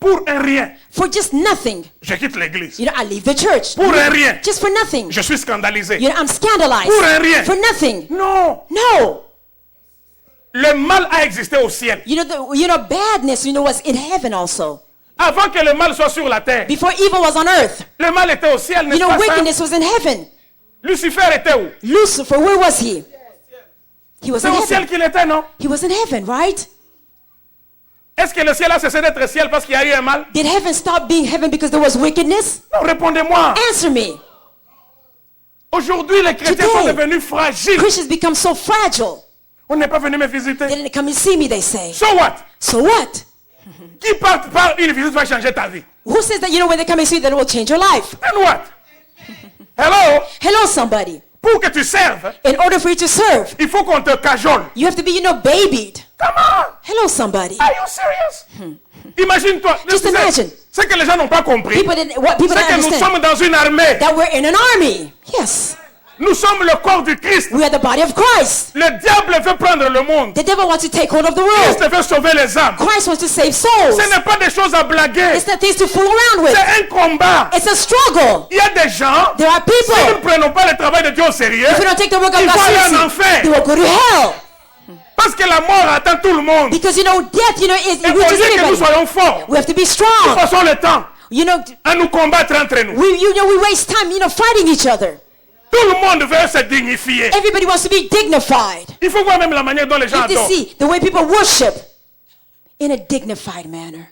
Pour un rien, for just nothing. je quitte l'église. I leave the church. Pour un rien, Just for nothing. je suis scandalisé. I'm scandalized. Pour un rien. For nothing. Non, No. le mal a existé au ciel. Badness, was in heaven also. Avant que le mal soit sur la terre, Before evil was on earth, le mal était au ciel, n'est-ce pas ça? wickedness was in heaven. Lucifer était où? Lucifer, where was he? He was C'est in au ciel heaven. qu'il était, non? He was in heaven, right? Est-ce que le ciel a cessé d'être ciel parce qu'il y a eu un mal? Did heaven stop being heaven because there was wickedness? Non, répondez-moi. Answer me. Aujourd'hui, les chrétiens sont Today, devenus fragiles. Christians become so fragile. On n'est pas venu me visiter. They didn't come and see me, they say. So what? So what? Qui par une visite va changer ta vie? Who says that, when they come and see you, that it will change your life? Then what? Hello? Hello, somebody. Pour que tu serves, In order for you to serve, il faut qu'on te cajole. you have to be, babied. Come on! Hello, somebody. Are you serious? Imagine-toi. Just imagine. Ce que les gens n'ont pas compris, What people c'est don't que nous understand, sommes dans une armée. that we're in an army. Yes. Nous sommes le corps du Christ. We are the body of Christ. Le diable veut prendre le monde. The devil wants to take hold of the Christ world. veut sauver les âmes. Christ wants to save souls. Ce n'est pas des choses à blaguer. It's not things to fool around with. C'est un combat. It's a struggle. Il y a des gens, There are si nous ne people, prenons pas le travail de Dieu au sérieux, if we don't take the work of ils God vont aller en seriously, enfer. they will go to hell. Parce que la mort attend tout le monde. Because, death, it Et au reaches lieu que nous everybody. soyons forts, We have to be nous strong. passons le temps You know, à nous combattre entre nous. we waste time, fighting each other. Tout le monde veut se dignifier. Everybody wants to be dignified. Il faut voir même la manière dont les gens You have to adorent. see the way people worship in a dignified manner.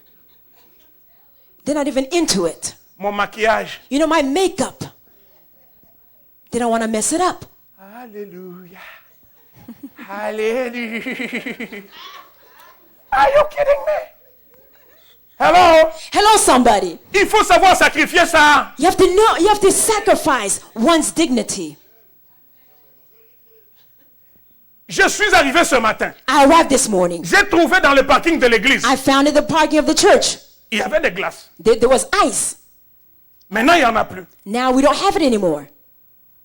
They're not even into it. Mon maquillage. My makeup. They don't want to mess it up. Alléluia. Alléluia. Are you kidding me? Hello? Hello, somebody. Il faut savoir sacrifier ça. You have to know, you have to sacrifice one's dignity. Je suis arrivé ce matin. I arrived this morning. J'ai trouvé dans le parking de l'église, I found in the parking of the church, il y avait des glaces. there was ice. Maintenant, il n'y en a plus. Now we don't have it anymore.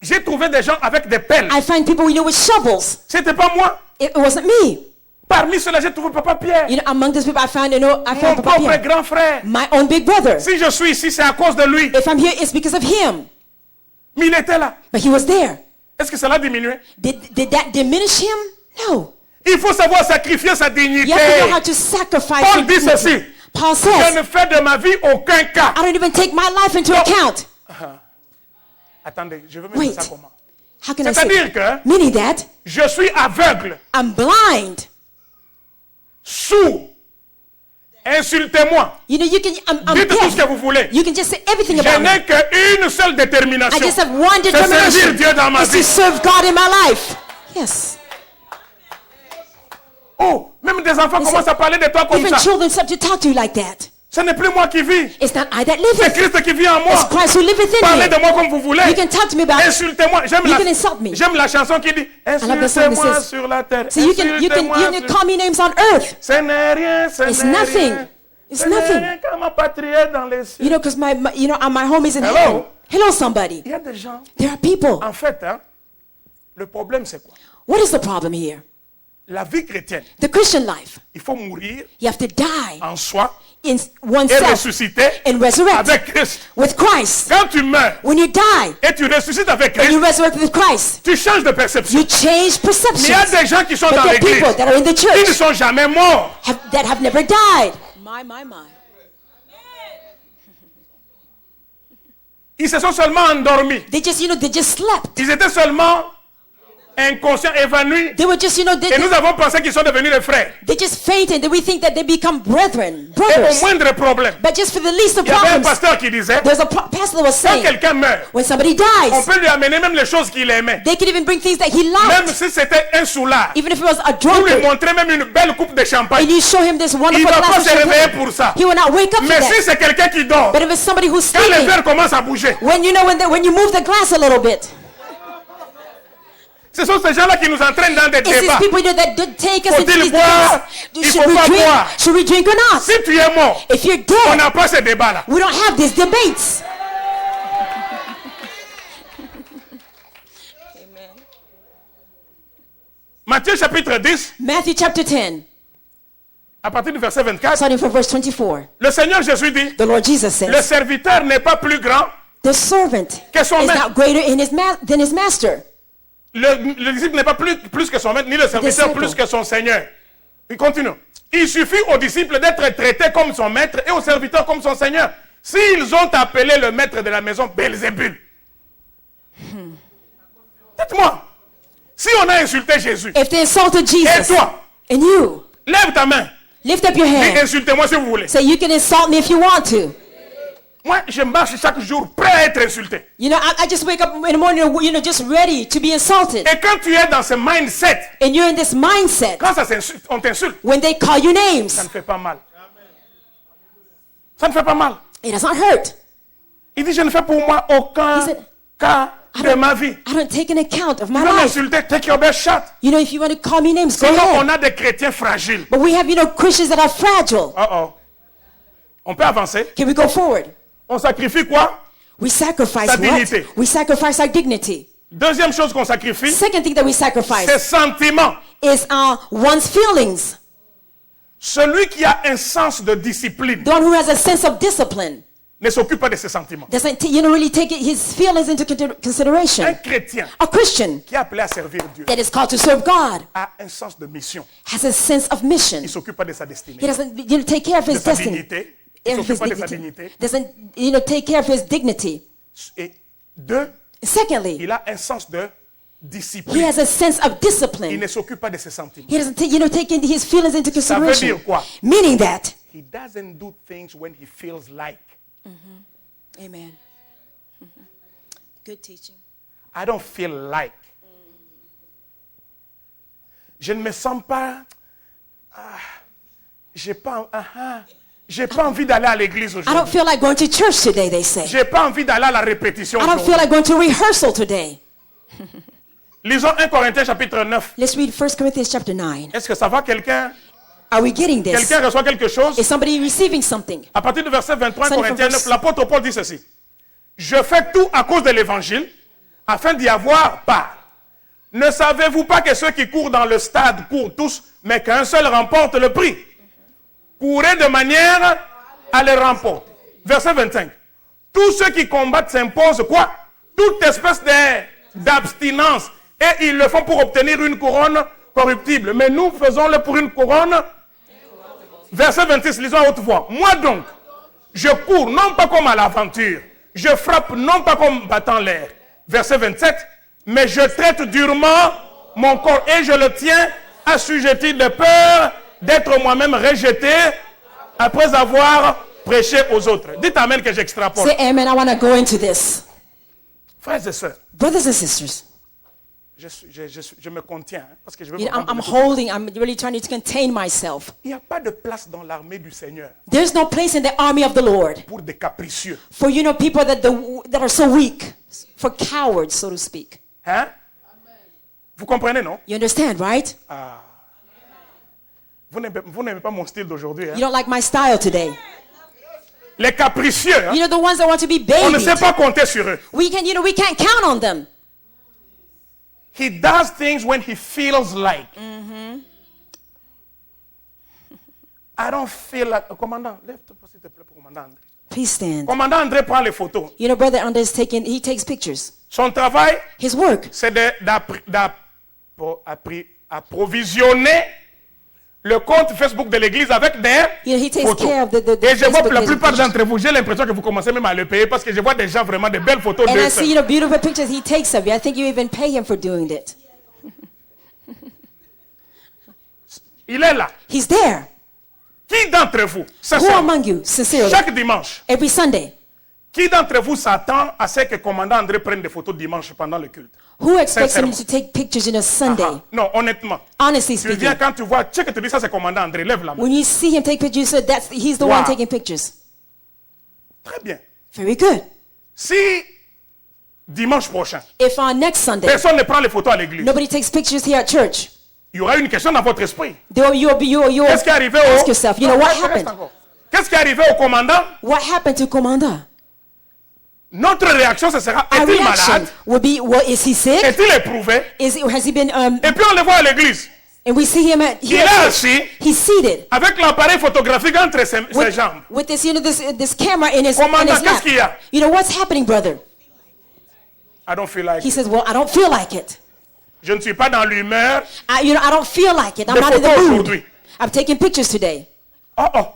J'ai trouvé des gens avec des pelles. I find people, with shovels. C'était pas moi. It wasn't me. Parmi ceux-là, j'ai trouvé Papa Pierre. Among those people, I found Mon Papa propre Pierre, grand frère. my own big brother. Si je suis ici, c'est à cause de lui. If I'm here, it's because of him. Mais il était là. But he was there. Est-ce que ça l'a diminué? Did that diminish him? No. Il faut savoir sacrifier sa dignité. You have to know how to sacrifice Paul your dit dignity. ceci. Paul Je says, ne fais de ma vie aucun cas. I don't even take my life into account. Attendez, je veux mettre Wait. ça comment? How can I say C'est-à-dire que meaning that je suis aveugle, I'm blind. sourd. Insultez-moi. I'm Dites tout ce deaf. que vous voulez. You can just say everything Je about me. n'ai qu'une seule I détermination. just have one C'est servir determination. Dieu dans ma It's to vie. serve God in my life. Yes. Oh, même des enfants commencent à parler de toi comme Even ça. children start to talk to you like that. Ce n'est plus moi qui vis. It's not I that C'est live it. Christ qui vit en It's moi. Christ who liveth in Parlez de me. moi comme vous voulez. You can talk to me about it. Insultez-moi. You can insult me. J'aime la chanson qui dit love the song that insultez-moi says- sur la terre. So you can Insultez-moi sur- call me names on earth. Ce n'est rien, ce It's n'est nothing. rien. It's Ce n'est nothing. rien que ma patrie est dans les cieux. Because my home is in Hello? heaven. Hello, somebody. Il y a des gens. There are people. En fait, le problème c'est quoi? What is the problem here? La vie chrétienne, The Christian life. il faut mourir You have to die en soi in et oneself ressusciter and resurrect avec Christ. with Christ. Quand tu meurs When you die et tu ressuscites avec and Christ, you resurrect with Christ, tu changes de perception. you change Mais il y a perceptions. des gens qui sont But dans there are l'église, people that are in the ils ne church sont jamais morts. that have never died. My. Ils se sont seulement endormis. They just slept. Ils étaient seulement inconscients, évanouis. They were just, Et nous avons pensé qu'ils sont devenus des frères. they just fainted. We think that they become brethren, Et au brothers. moindre problème, But just for the least of il y avait un problems, pasteur qui disait, there's a pastor that was quand saying, quelqu'un meurt, when somebody on dies, peut lui amener même les choses qu'il aimait. they can even bring things that he Même liked, si c'était un soulard. even if it was a Vous lui drunkard, montrez même une belle coupe de champagne. and you show him this Il wonderful ne va pas glass of se réveiller champagne. pour ça. He will not wake up for Mais si that. c'est quelqu'un qui dort, But if it's somebody who's quand les sleeping, verres commencent à bouger, when you move the glass a little bit, ce sont ces gens-là qui nous entraînent dans des it's these débats. people that take us into Faut-il these boire? debates. Il faut pas boire. Should we drink or not? Si tu es mort, If you're on dead, n'a pas ce débat-là. we don't have these debates. Matthieu chapitre 10, Matthew chapter 10, à partir du verset 24, starting from verse 24. le Seigneur Jésus dit, The Lord Jesus le says, serviteur n'est pas plus grand. the servant Que son is maître. not greater than his master. Le disciple n'est pas plus que son maître, ni le serviteur Disciple. plus que son Seigneur. Il continue. Il suffit au disciple d'être traité comme son maître et au serviteur comme son Seigneur. S'ils ont appelé le maître de la maison Belzébul. Dites-moi, si on a insulté Jésus, If they insulted et Jesus toi, and you, lève ta main. Lift up your Dis, hand. insultez-moi si vous voulez. Say, you can insult me if you want to. Moi, je marche chaque jour prêt à être insulté. You know, I just wake up in the morning, you know, just ready to be insulted. Et quand tu es dans ce mindset, And you're in this mindset. quand ça s'insulte, on t'insulte, When they call you ça names, ne fait pas mal. Ça ne fait pas mal. it does not hurt. Il dit, je ne fais pour moi aucun He said, cas de ma vie. I don't take an account of Tu my veux life. m'insulter, take your best shot. You know, if you want to call me names, go Sinon, ahead. on a des chrétiens fragiles. But we have, you know, Christians that are fragile. Oh. On peut avancer. Can we go forward? On sacrifie quoi? We sacrifice Sa what? dignité. We sacrifice our dignity. Deuxième chose qu'on sacrifie, Second thing that we sacrifice c'est sentiments. is one's feelings. Celui qui a un sens de discipline The one who has a sense of discipline ne s'occupe pas de ses sentiments. doesn't, you know, really take his feelings into Un consideration. chrétien A Christian qui est appelé à servir Dieu that is called to serve God a un sens de mission. has a sense of mission. Il ne s'occupe pas de sa destinée, He doesn't, you know, take care of de his sa destiny. dignité. Il ne Of s'occupe his pas de sa dignity. dignité. Doesn't, you know, take care of his dignity. Et deux, Secondly, il a un sens de he discipline. has a sense of Il discipline. ne s'occupe pas de ses sentiments. He doesn't, you know, take his feelings into Ça veut consideration. dire quoi? Meaning that, He doesn't do things when he feels like. amen. Good teaching. I don't feel like. Je ne me sens pas. J'ai pas envie d'aller à l'église I don't aujourd'hui. feel like going to church today, they say. J'ai pas envie d'aller à la répétition I don't feel aujourd'hui. like going to rehearsal today. Lisons 1 Corinthiens chapitre 9. Let's read 1 Corinthians chapter 9. Est-ce que ça va? Quelqu'un Are we getting this? reçoit quelque chose? Is somebody receiving something? À partir du verset 23 Sunny Corinthiens from 9, l'apôtre Paul dit ceci. Je fais tout à cause de l'évangile, afin d'y avoir part. Ne savez-vous pas que ceux qui courent dans le stade courent tous, mais qu'un seul remporte le prix? Courez de manière à le remporter. Verset 25. Tous ceux qui combattent s'imposent quoi? Toute espèce d'abstinence. Et ils le font pour obtenir une couronne corruptible. Mais nous faisons-le pour une couronne. Verset 26, lisons à haute voix. Moi donc, je cours non pas comme à l'aventure. Je frappe non pas comme battant l'air. Verset 27, mais je traite durement mon corps et je le tiens assujetti de peur d'être moi-même rejeté après avoir prêché aux autres. Dites amen que j'extrapole. Say amen. I want to go into this. Frères et sœurs, Brothers and sisters, je me contiens hein, parce que je veux you know, vraiment I'm vous écouter. holding, I'm really trying to contain myself. Il n'y a pas de place dans l'armée du Seigneur There's no place in the army of the Lord pour des capricieux. for, you know, people that are so weak, for cowards, so to speak. Hein? Vous comprenez, non? You understand, right? Vous n'aimez pas mon style d'aujourd'hui. Hein? You don't like my style today. Les capricieux, hein? You know, the ones that want to be On ne sait babied. pas compter sur eux. We can't count on them. He does things when he feels like. I don't feel like. Commandant, lève-toi s'il te plaît pour commandant André. Please stand. Commandant André prend les photos. You know, Brother Andres he takes pictures. Son travail, His work c'est d'approvisionner le compte Facebook de l'église avec des You know, he takes photos. care of the Et je vois Facebook la plupart pictures. d'entre vous, j'ai l'impression que vous commencez même à le payer parce que je vois des gens vraiment de belles photos And de I see, you know, beautiful pictures he takes of you. I think you even pay him for doing it. Il est là. He's there. Qui d'entre vous, Who sincèrement, among you, sincerely, chaque dimanche, every Sunday, qui d'entre vous s'attend à ce que commandant André prenne des photos dimanche pendant le culte? who expects him Sincèrement. to take pictures in a Sunday? Ah, non, honnêtement. Honestly Tu viens speaking, quand tu vois, tu sais que tu dis ça c'est commandant André, lève la main. when you see him take pictures, so he's the Wow. one taking pictures. Très bien. Very good. Si dimanche prochain, If on next Sunday, personne ne prend les photos à l'église, nobody takes pictures here at church, il y aura une question dans votre esprit. you'll Qu'est-ce qui est arrivé ask au... yourself, you know, Non, what reste happened? encore. Qu'est-ce qui est arrivé au commandant? What happened to Commander? Notre réaction, ce sera, Our est-il reaction malade? will be, well, is he sick? Est-il éprouvé? Has he been, Et puis on le voit à l'église. and we see him Il here est at church. assis He's seated avec l'appareil photographique entre ses jambes. with this, you know, this camera in his Commandant, lap. qu'est-ce qu'il y a? You know, what's happening, brother? I don't feel like He it. says, well, I don't feel like it. Je ne suis pas dans l'humeur. I don't feel like it. I'm Des not in the photos mood. aujourd'hui. I'm taking pictures today. Oh.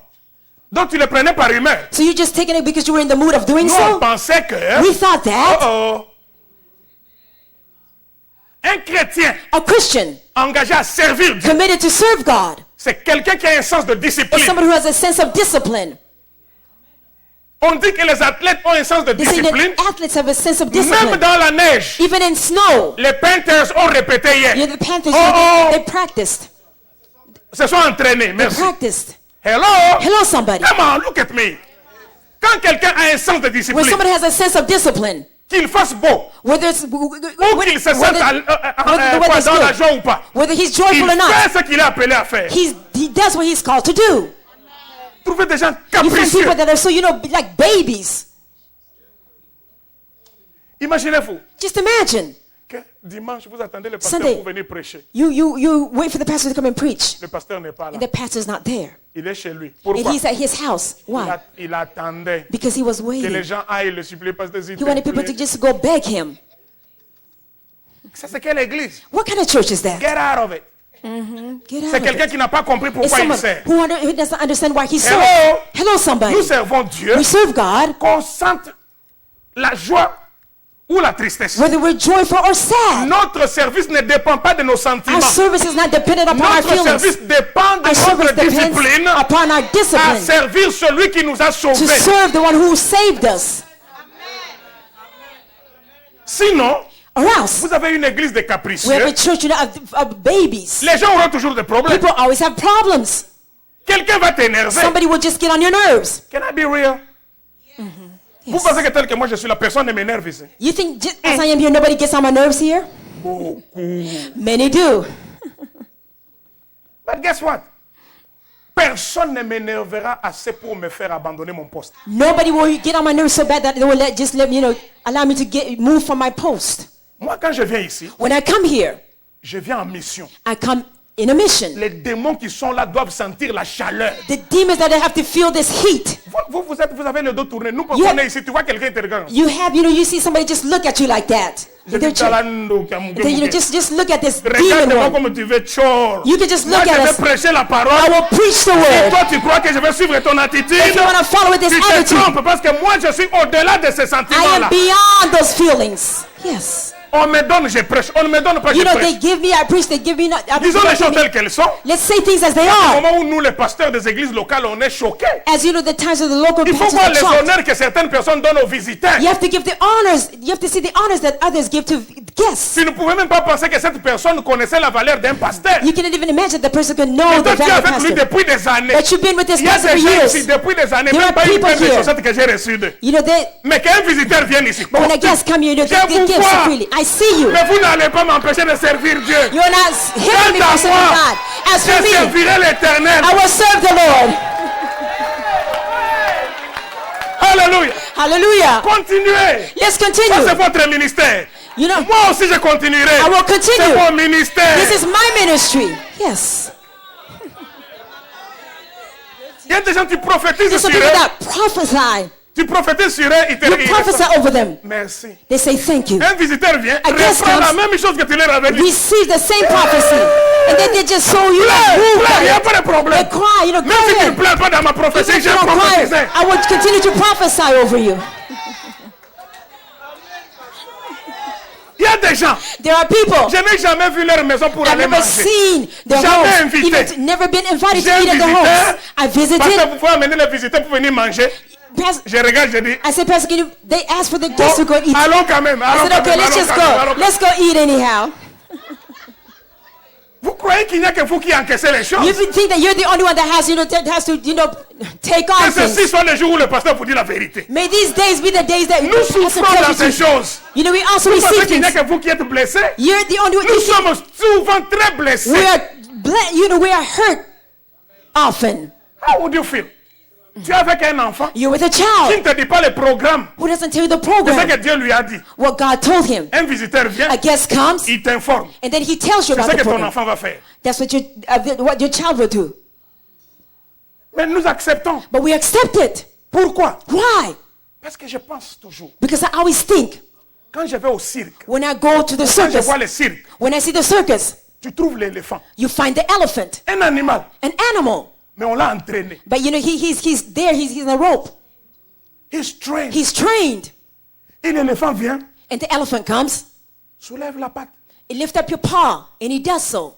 Donc tu le prenais par humeur. So you're just taking it because you were in the mood of doing Nous, on so? pensait que... We thought that Un chrétien a Christian engagé à servir Dieu committed to serve God C'est quelqu'un qui a un sens de It's discipline. somebody who has a sense of discipline. On dit que les athlètes ont un sens de They say discipline. that athletes have a sense of Même discipline. dans la neige. Even in snow. Les Panthers ont répété hier. You know, the Panthers, Oh, they practiced. se sont entraînés. They Merci. practiced. Hello. Hello, somebody. Come on, look at me. Quand quelqu'un a un sens de When discipline, somebody has a sense of discipline, qu'il fasse beau, whether it's ou qu'il se sente whether the weather's dans la good, joie ou pas, whether he's il joyful or not, fait ce qu'il est appelé à faire. he does what he's called to do. Trouvez des gens You find capricieux. people that are so, like babies. Imaginez-vous Just imagine. que dimanche, vous attendez le pasteur Sunday. pour venir prêcher. You wait for the pastor to come and preach, Le pasteur n'est pas là. and the pastor's not there. Il est chez lui. And Pourquoi? he's at his house. Why? Il attendait Because he was que les waiting. gens aillent le supplier parce que He wanted people to just go beg him. Ça, c'est quelle église? What kind of church is that? Get out of it. Get out C'est of quelqu'un it. qui n'a pas compris It's pourquoi il someone sert. who doesn't understand why he Hello? serves. Hello, somebody. Nous servons Dieu, We serve God, qu'on sente la joie ou la tristesse. whether we're joyful or sad. Notre service ne dépend pas de nos Our sentiments. service is not dependent upon our Notre feelings. service dépend de Our service notre depends discipline upon our à discipline servir celui qui nous a to sauvés. serve the one who saved us. Sinon, Or else, vous avez une église de we have capricieux. a church of babies. Les gens auront toujours des problèmes. People always have problems. Quelqu'un va t'énerver. Somebody will just get on your nerves. Can I be real? Vous pensez que tel que moi je suis la personne ne m'énerve ici? You think just as I am here, nobody gets on my nerves here? Beaucoup. Many do. But guess what? Personne ne m'énervera assez pour me faire abandonner mon poste. Nobody will get on my nerves so bad that they will allow me to move from my post. Moi, quand je viens ici, When I come here, je viens en mission. I come in a mission. Les démons qui sont là doivent sentir la chaleur. The demons that have to feel this heat. Vous avez le dos tourné. Nous, quand You on have- est ici, tu vois quelqu'un te regarde. You see somebody just look at you like that. Je They're dis, just- Talando, Kamuke, Then, Muke. just look at this demon Regarde-moi one. comme tu veux, chor. You can just Moi, look je at vais us. prêcher la I parole. will preach the Et word. toi, tu crois que je vais suivre ton attitude? If you want to follow with this Tu te attitude, trompes parce que moi, je suis au-delà de ces I sentiments-là. am beyond those feelings. Yes. On me donne, je prêche. On ne me donne pas, je You know, they prêche. give me, I preach, they give me not. Disons les choses telles qu'elles sont. Let's say things as they Au are. moment où nous, les pasteurs des églises locales, on est choqués. As you know, the times of the local Il faut pastors voir are les shocked. honneurs que certaines personnes donnent aux visiteurs. You have to give the honors. You have to see the honors that others give to guests. Tu ne pouvais même pas penser que cette personne connaissait la valeur d'un pasteur. You cannot even imagine the person can Mais know toi, the tu es value of avec lui pastor. depuis des années. But you've been with this Il y a pastor for des gens ici years. depuis des années, There même are pas une people paire de here. chaussettes que j'ai reçues d'eux. You know, Mais qu'un visiteur vienne ici. when a guest come here, you know, Je they vous give so vois. freely. I see you. Mais vous n'allez pas m'empêcher de servir Dieu. You're not hindering me Quant à from serving moi, God. As for je me, servirai l'Éternel. I will serve the Lord. Alléluia. Hallelujah. Continuez. Let's Ça, c'est continue. votre ministère. You know, Moi aussi, je continuerai. I will C'est continue. mon ministère. This is my ministry. Yes. Il y a des gens qui prophétisent There's sur some people eux. that prophesy. Tu prophétises sur eux, ils te You disent prophesy over them. merci. They say thank you. Un visiteur vient, A guest reprend la comes, même chose que tu leur avais dit. Receive the same prophecy. And then they just so you Pleure, moved pleure, il n'y by a it. pas de They problème. cry, Même si cry tu ne in. pleures pas dans ma prophétie, Even if j'ai you don't cry, prophétisé. I will continue to prophesy over you. Il y a des gens, There are people je n'ai jamais vu leur maison pour I've aller never manger. seen their Jamais homes, invité. even never been invited J'ai to eat un at their visiteur, homes. I Parce que visited. vous pouvez amener les visiteurs pour venir manger. Je regarde, je dis, I said, Pastor, they asked for the bon, guests to go eat. allons quand même. I Allons said, quand okay, même, let's allons just quand même, allons go. quand même. Let's go eat anyhow. Vous croyez qu'il n'y a que vous qui encaissez les choses? You think that you're the only one that has, has to, take on Que ceci things. soit le jour où le pasteur vous dit la vérité. May these days be the days that Nous the pastor souffrons tells dans you ces to- choses. You know, we also Vous receive pensez qu'il n'y a things. que vous qui êtes blessés? You're the only one. Nous sommes souvent très blessés. We are, we are hurt often. How would you feel? Tu es avec un enfant You're with a qui child ne te dit pas le programme. who doesn't tell you the C'est ce program, que Dieu lui a dit. what God told him. Un visiteur vient, A guest comes, il t'informe. and then he tells you C'est about ce the que ton program. enfant va faire. That's what your child will do. Mais nous acceptons. But we accept it. Pourquoi? Why? Parce que je pense toujours. Because I always think Quand je vais au cirque, when I go to the quand je circus, vois le cirque, when I see the circus, tu trouves l'éléphant. you find the elephant, Un animal. an animal. Mais on l'a entraîné. But you know, he's there, he's in a rope. He's trained. He's trained. Et l'éléphant vient, And the elephant comes, soulève la patte, he lifts up your paw, and he does so.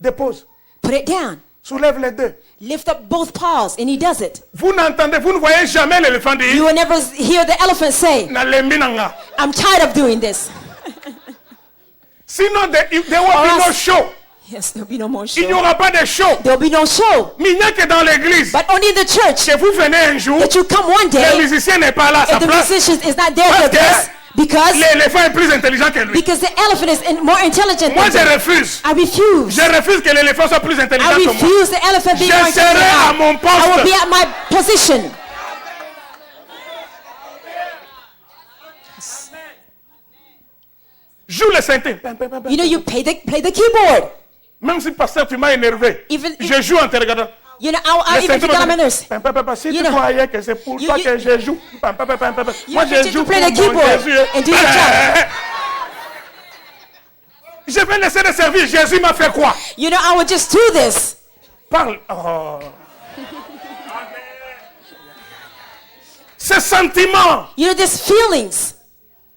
dépose. Put it down. Soulève les deux. Lift up both paws, and he does it. Vous ne voyez jamais l'éléphant You dire, will never hear the elephant say, Nalembi nanga. I'm tired of doing this. Sinon, there will be no show. Yes, there'll be no more Il n'y show. aura pas de show. There'll be no show. Mais il n'y a que dans l'église. But only in the church Que vous venez un jour, that you come one le day, musicien n'est pas là à sa if the place. musician is not there Parce with que us, because l'éléphant est plus intelligent que lui. because the elephant is more intelligent Moi, than je them. refuse. I refuse. Je refuse que l'éléphant soit plus intelligent I que moi. refuse the elephant being more Je serai intelligent à than mon I. I will be poste. at my position. Joue le synthé. You know, you play the keyboard. Même si, pasteur, tu m'as énervé. Even- Je joue en te regardant. You know, I Le even synthé get on my me nerves. dit, si You tu know, croyais que c'est pour you- toi you- que je joue. Moi, get je to joue play pour the mon keyboard Jésus. and do your job. Je vais laisser le service. Jésus m'a fait quoi? You know, I will just do this. Parle. Oh. Ces sentiments. You know, there's feelings.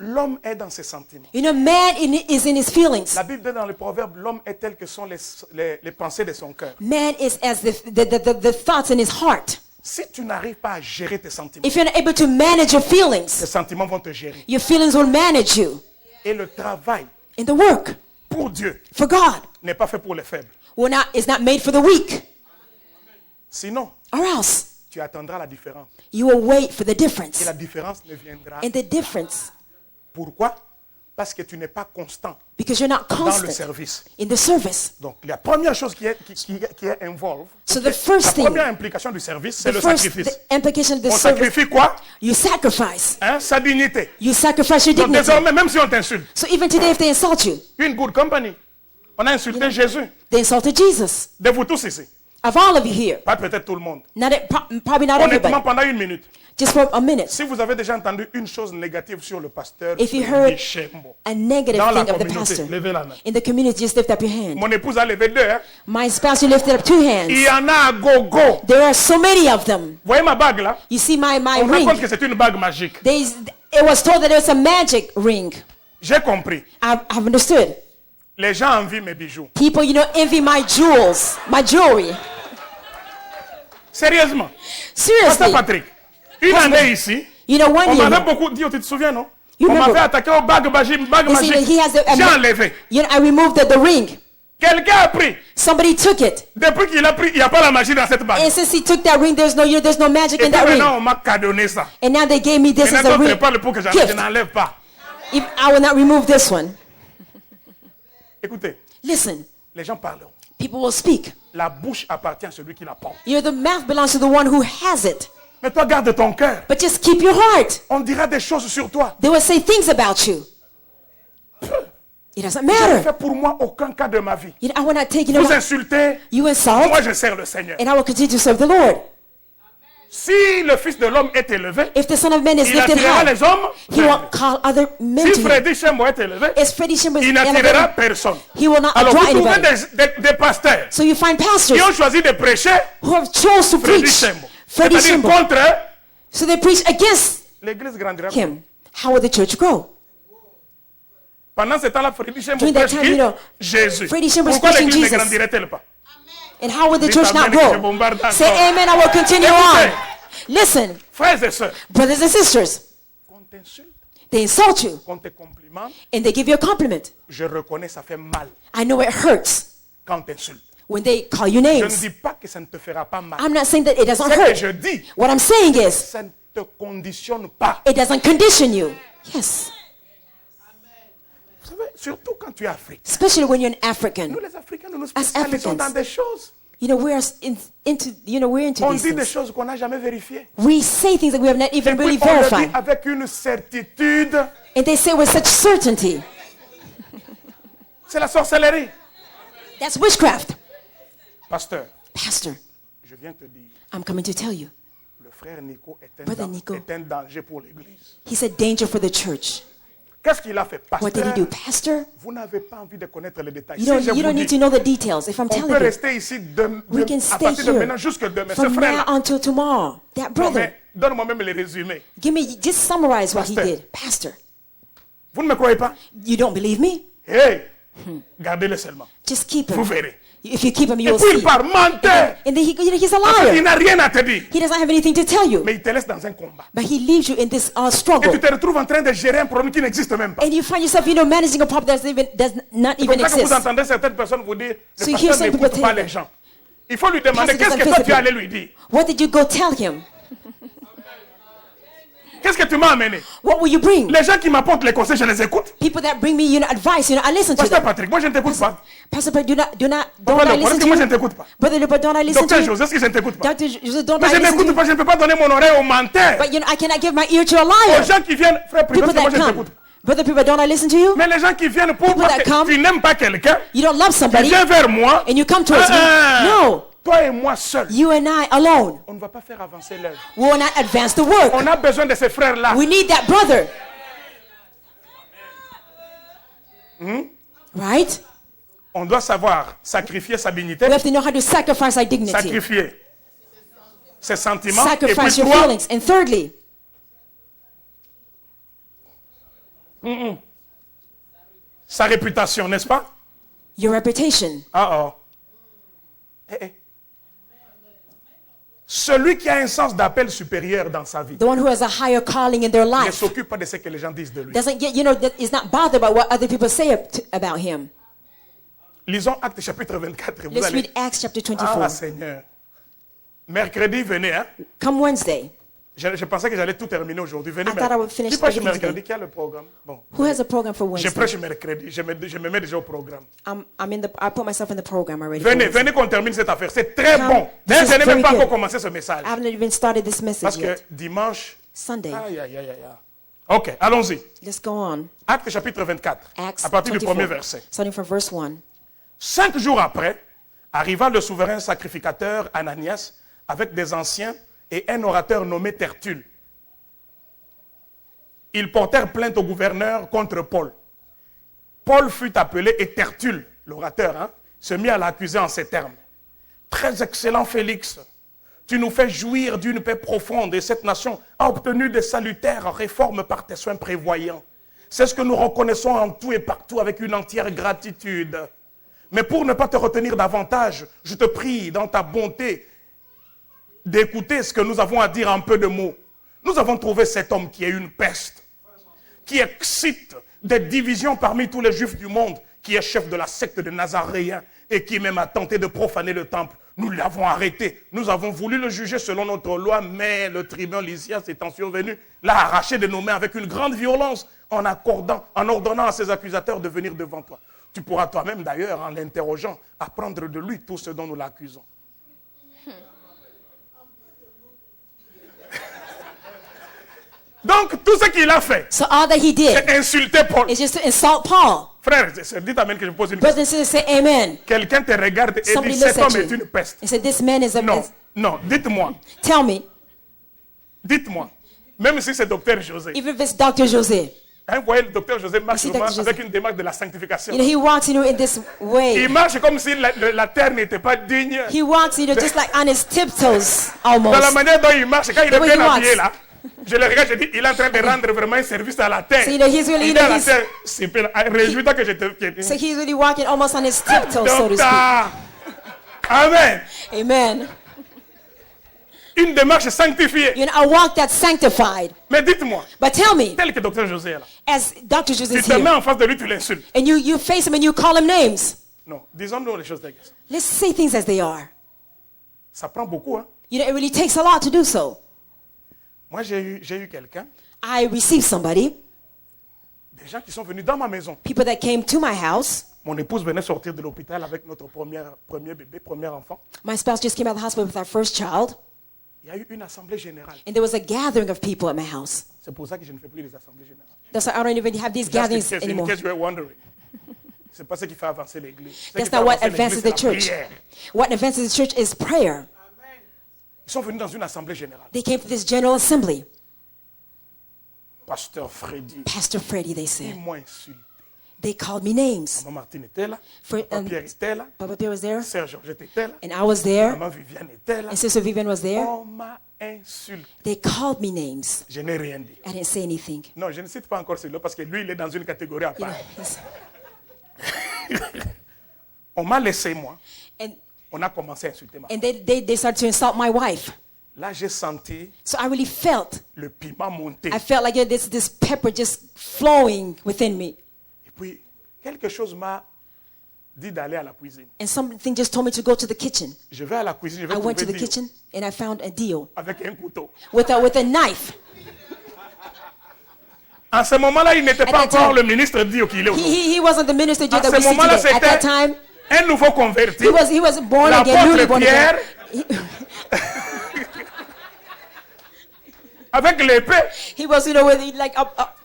L'homme est dans ses sentiments. You know, man is in his feelings. La Bible dit dans le proverbe, l'homme est tel que sont les pensées de son cœur. Man is as the thoughts in his heart. Si tu n'arrives pas à gérer tes sentiments, If you're not able to manage your feelings, tes sentiments vont te gérer. your feelings will manage you. Et le travail In the work pour Dieu for God n'est pas fait pour les faibles. is not made for the weak. Sinon, Or else tu attendras la différence. you will wait for the Et difference. la différence ne viendra. And the difference, Pourquoi? Parce que tu n'es pas constant because you're not dans le constant service. in the service. Donc, la première chose qui est involved, So the first la thing, première implication du service, c'est the le first sacrifice. the implication of the On service, sacrifie quoi? you sacrifice. Hein? Sa dignité. You sacrifice your Donc, dignity. désormais, même si on t'insulte, So even today, if they insult you, une good company, on a insulté Jésus. they insulted Jesus. De vous tous ici. Of all of you here, Pas peut-être tout le monde. probably not Honnêtement, everybody, pendant une minute. just for a minute. Si vous avez déjà entendu une chose négative sur le pasteur, If you heard Bichembo, a negative dans la thing of the communauté, pastor levez la main. in the community, just lift up your hand. Mon épouse a levé deux. Hein? My spouse, you lifted up 2 Il hands. y en a à gogo. There are so many of them. Vous voyez ma bague là? You see my On raconte ring. que c'est une bague magique. It was told that it was a magic ring. J'ai compris. I've understood. Les gens envient mes bijoux. People, you know, envy my jewels, my jewelry. Sérieusement. Pasteur Seriously. Patrick, une Husband. année ici, You know, one on year, m'avait beaucoup dit, tu te souviens, non? You On remember. m'avait attaqué au bague magique. you see that he has J'ai enlevé. you know, I removed the ring. Quelqu'un a pris. Somebody took it. Depuis qu'il a pris, il n'y a pas la magie dans cette bague. And since he took that ring, there's no magic Et in puis that ring. maintenant, on m'a cadonné ça. And now they gave me this Et as a d'autres ring. pas le pour que je Gift. n'enlève pas. If I will not remove this one. Écoutez, Listen, les gens parleront. people will speak. La bouche appartient à celui qui la porte. You know, the mouth belongs to the one who has it. Mais toi, garde ton cœur. But just keep your heart. On dira des choses sur toi. They will say things about you. It doesn't Je ne matter. fais pour moi aucun cas de ma vie. You know, I will not take, Vous insultez, you insult, moi je sers le Seigneur. and I will continue to serve the Lord. Si le Fils de l'homme est élevé, If the Son of Man is il lifted attirera high, les hommes. he will call other men Si to him. Freddy Chembo est élevé, As Freddie Shimber is il n'attirera elevated, personne. he will not Alors draw vous trouvez anybody. des pasteurs So you find qui pastors ont choisi de prêcher who have chose to Freddy preach Chembo. Freddie C'est-à-dire Shimber. contre So they preach against l'église grandira. him. How will the church grow? Pendant ce temps-là, Freddy Chembo During that prêche time, qui? you know, Jésus. Freddie Shimber is Pourquoi preaching l'église ne Jesus. grandirait-elle pas? And how will the Dites church not amen que je grow? bombarde Say encore. amen, I will continue Écoutez. on. Listen, Frères et sœurs, brothers and sisters, qu'on t'insulte, they insult you qu'on te complimente, and they give you a compliment. je reconnais, ça fait mal I know it hurts quand on t'insulte. when they call you Je ne names. dis pas que ça ne te fera pas mal. I'm not saying that it doesn't Ce que hurt. je dis, What I'm saying is, ça ne te conditionne pas. it doesn't condition you. Yes. Vous savez, surtout quand tu es africain. Especially when you're an African. Nous les Africains, nous nous As spécialisons Africans. dans des choses. You know, we're into On these dit des things. choses qu'on n'a jamais vérifiées. We say things that we have not Et even puis really on le dit verified. avec une certitude. And they say with such certainty. C'est la sorcellerie. That's witchcraft. Pasteur, Pastor, je viens te dire, I'm coming to tell you. le frère Nico est Brother Nico. est un danger pour l'église. He said danger for the church. Qu'est-ce qu'il a fait, What did he pasteur? do? Pastor, Vous n'avez pas envie de connaître les détails. you Si je don't vous need to dis, know the details. If I'm on telling peut you, rester ici we can à stay partir de here maintenant jusque demain. Ce from now frère-là, until tomorrow. That non, brother, mais donne-moi même les résumés. give me, just summarize what he Pastor. did. Pastor, Vous ne me croyez pas? you don't believe me? Hey, gardez-le seulement. Just keep Vous him. verrez. If you keep him, Et you will puis il see. part, menteur. And then he's a En fait, il liar. n'a rien à te dire. He doesn't have anything to tell you. Mais il te laisse dans un combat. But he leaves you in this Et struggle. tu te retrouves en train de gérer un problème qui n'existe même pas. And you find yourself, managing a problem that does not C'est even comme ça que vous exist. entendez certaines personnes vous dire, So le you hear pasteur some n'écoute people pas tell les gens. Il faut lui demander, Pastor qu'est-ce que doesn't toi tu es visit allé lui dire? What did you go tell him? Qu'est-ce que tu m'as amené? What will you bring? Les gens qui m'apportent les conseils, je les écoute. People that bring me, advice, I listen to Pasteur them. Patrick, moi je ne t'écoute pas. Pastor, but don't Papa I Leopold, listen est-ce que to moi je ne you? t'écoute pas? Brother Leopold, don't I listen to Docteur you? José, est-ce que je ne t'écoute pas? Dr. Joseph, don't Mais I je listen to n'écoute you? pas, je ne peux pas donner mon oreille aux menteurs. But I cannot give my ear to a Aux liar. gens qui viennent, frère privé, People moi that je ne come. t'écoute pas. Brother people, don't I listen to you? Mais les gens qui viennent pour People parce that que come. tu n'aimes pas quelqu'un, You don't love tu somebody viens vers moi. and you come towards me. No, Toi et moi seuls, you and I alone on ne va pas faire avancer l'œuvre. will not advance the work. On a besoin de ces frères-là. We need that brother. Right? On doit savoir sacrifier sa dignité, We have to know how to sacrifice our dignity. sacrifier ses sentiments, et Sacrifice puis your toi, feelings. And thirdly, sa réputation, n'est-ce pas? your reputation. Ah oh. Eh, eh. Celui qui a un sens d'appel supérieur dans sa vie The one who has a higher calling in their ne life s'occupe pas de ce que les gens disent de lui. doesn't get, that is not bothered by what other people say about him. Lisons Actes chapitre 24. Vous Let's allez... read Acts chapter Ah 24. Seigneur. Mercredi, venez. Hein? Come Wednesday. Je pensais que j'allais tout terminer aujourd'hui. Venez. I thought I would finish Qui prêche everything mercredi? today. Qui a le programme? Bon. Who has a program for Je Wednesday? prêche mercredi. Je me mets déjà au programme. I put myself in the program already. for Venez, Wednesday. venez qu'on termine cette affaire. C'est très Come. bon. This D'ailleurs, is je n'ai même very pas encore good. commencé ce message. I haven't even started this message Parce que yet. dimanche. Sunday. Aïe, aïe, aïe, aïe. Ok, allons-y. Let's go on. Actes chapitre 24. Acts À partir du 24, premier verset. starting from verse 1. 5 jours après, arriva le souverain sacrificateur Ananias avec des anciens et un orateur nommé Tertulle. Ils portèrent plainte au gouverneur contre Paul. Paul fut appelé et Tertulle, l'orateur, se mit à l'accuser en ces termes. Très excellent Félix, tu nous fais jouir d'une paix profonde et cette nation a obtenu de salutaires réformes par tes soins prévoyants. C'est ce que nous reconnaissons en tout et partout avec une entière gratitude. Mais pour ne pas te retenir davantage, je te prie dans ta bonté d'écouter ce que nous avons à dire en peu de mots. Nous avons trouvé cet homme qui est une peste, qui excite des divisions parmi tous les juifs du monde, qui est chef de la secte des Nazaréens et qui même a tenté de profaner le temple. Nous l'avons arrêté. Nous avons voulu le juger selon notre loi, mais le tribun Lysias étant survenu, l'a arraché de nos mains avec une grande violence en ordonnant à ses accusateurs de venir devant toi. Tu pourras toi-même d'ailleurs, en l'interrogeant, apprendre de lui tout ce dont nous l'accusons. Donc, tout ce qu'il a fait, So all that he did c'est insulter Paul. is just to insult Paul. Frère, dites amen que je pose une question. Brothers and sisters, say amen. Quelqu'un te regarde et Somebody dit, cet looks at homme est you une peste. and said, this man is a... Non, non, dites-moi, Tell me, même si c'est docteur José, even if it's Dr. José, vous voyez, le docteur José marche Merci, souvent Dr. José. avec une démarche de la sanctification. he walks, in this way. Il marche comme si la terre n'était pas digne. He walks, just like on his tiptoes, Dans la almost. manière dont il marche, quand il The est way bien he habillé walks. là, je le regarde, je dis, il est en train de rendre vraiment un service à la terre. So, he's really, Il est à la he's, terre. Réjouis-toi que je te... so he's really walking almost on his tiptoes, so to speak. Docteur. Amen. Amen. Une démarche sanctifiée. A walk that's sanctified. Mais dites-moi, But tell me, tel que docteur José est là, as Dr. José tu is te mets here, en face de lui, tu l'insultes. and you face him and you call him names, Non, disons-nous les choses telles que ça. let's say things as they are. Ça prend beaucoup, hein. It really takes a lot to do so. Moi, j'ai eu quelqu'un, I received somebody, des gens qui sont venus dans ma maison. people that came to my house. Mon épouse venait sortir de l'hôpital avec notre premier bébé, premier enfant. My spouse just came out of the hospital with our first child, Il y a eu une assemblée générale. and there was a gathering of people at my house. C'est pour ça que je ne fais plus les assemblées générales. That's why I don't even have these Just in gatherings case, in anymore. case you were wondering. C'est pas ce qui fait avancer l'église. Ce qui That's fait not what avancer l'église, advances c'est the la church. prière. What advances the church is prayer. Ils sont venus dans une assemblée générale. They came to this general assembly. Pasteur Freddy, Pastor Freddie, they ils said. m'ont insulté. They called me names. Maman Martine était là, For- Papa Pierre était là, Papa Pierre was there, Sœur Georgette était là, and I was there, Maman Viviane était là. and Sister Vivian was there. On m'a insulté. They called me names. Je n'ai rien dit. I didn't say anything. Non, je ne cite pas encore celui-là parce que lui, il est dans une catégorie à You know, part. On m'a laissé, moi, And, On a commencé à insulter ma femme. and they started to insult my wife. Là, j'ai senti So I really felt, le piment monter. I felt like this pepper just flowing within me. Et puis, quelque chose m'a dit d'aller à la cuisine. And something just told me to go to the kitchen. Je vais à la cuisine, je vais I went to trouver the Dio kitchen and I found a deal avec un couteau. with a knife. En ce moment-là, il n'était At pas that encore time, le ministre Dio qu'il est aujourd'hui. He wasn't the minister À that ce we see moment-là, today. At that c'était time, un nouveau converti. he was born again, newly L'apôtre born Pierre, again. avec l'épée. He was, with like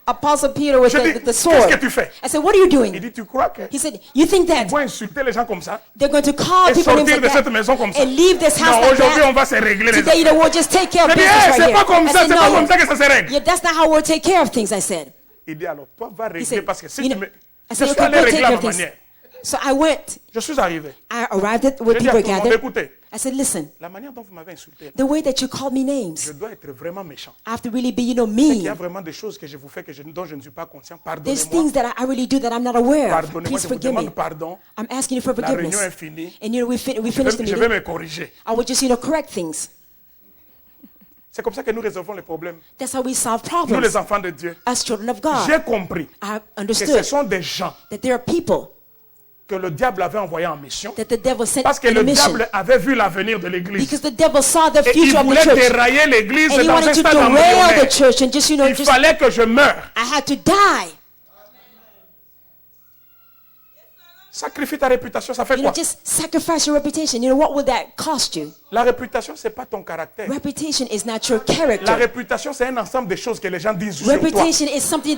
Apostle Peter with Je dis, the qu'est-ce sword. que tu fais? I said, what are you Il doing? dit, tu crois que He said, you think that tu vas insulter les gens comme ça they're going to call et people names sortir like de cette that maison comme ça? and leave this house Non, like aujourd'hui, on that? va se régler les Today, affaires. we'll just take care of Je dis, business right c'est pas here. comme I ça, said, c'est pas comme no, ça que ça se règle. yeah, that's not how we'll take care of things, I said. Il dit, alors, toi, va He régler said, parce que si you tu know, me... I Je said, suis okay, allé go régler take à care ma of things. manière. So I went. Je suis arrivé. I arrived at where Je dis people à were tout le monde, gathered. écoutez, I said, listen, la manière dont vous m'avez insulté, the way that you called me je names, dois être vraiment méchant. I have to really be, Il y a mean. vraiment des choses que je vous fais dont je ne suis pas conscient. There's Pardonnez-moi. things that I really do that I'm not aware of. Pardonnez-moi, Please je vous forgive me. demande pardon. I'm asking you for La réunion est forgiveness. finie. And we finished the Je vais meeting. me corriger. I would just, correct things. C'est comme ça que nous résolvons les problèmes. That's how we solve Nous, problems les enfants de Dieu. as children of God. J'ai compris I que ce understood sont des gens that there are people que le diable avait envoyés en mission that the devil sent parce que on a le mission diable avait vu l'avenir de l'église. because the devil saw the Et il future of the voulait church. dérailler l'église And he dans un wanted to stade derail the embryonnaire. church and just, Il just fallait que je meure. I had to die. Sacrifie ta réputation, ça fait quoi? Just sacrifice your reputation. What will that cost you? La réputation, c'est pas ton caractère. Reputation is not your La character. réputation, c'est un ensemble de choses que les gens disent sur toi. Reputation is something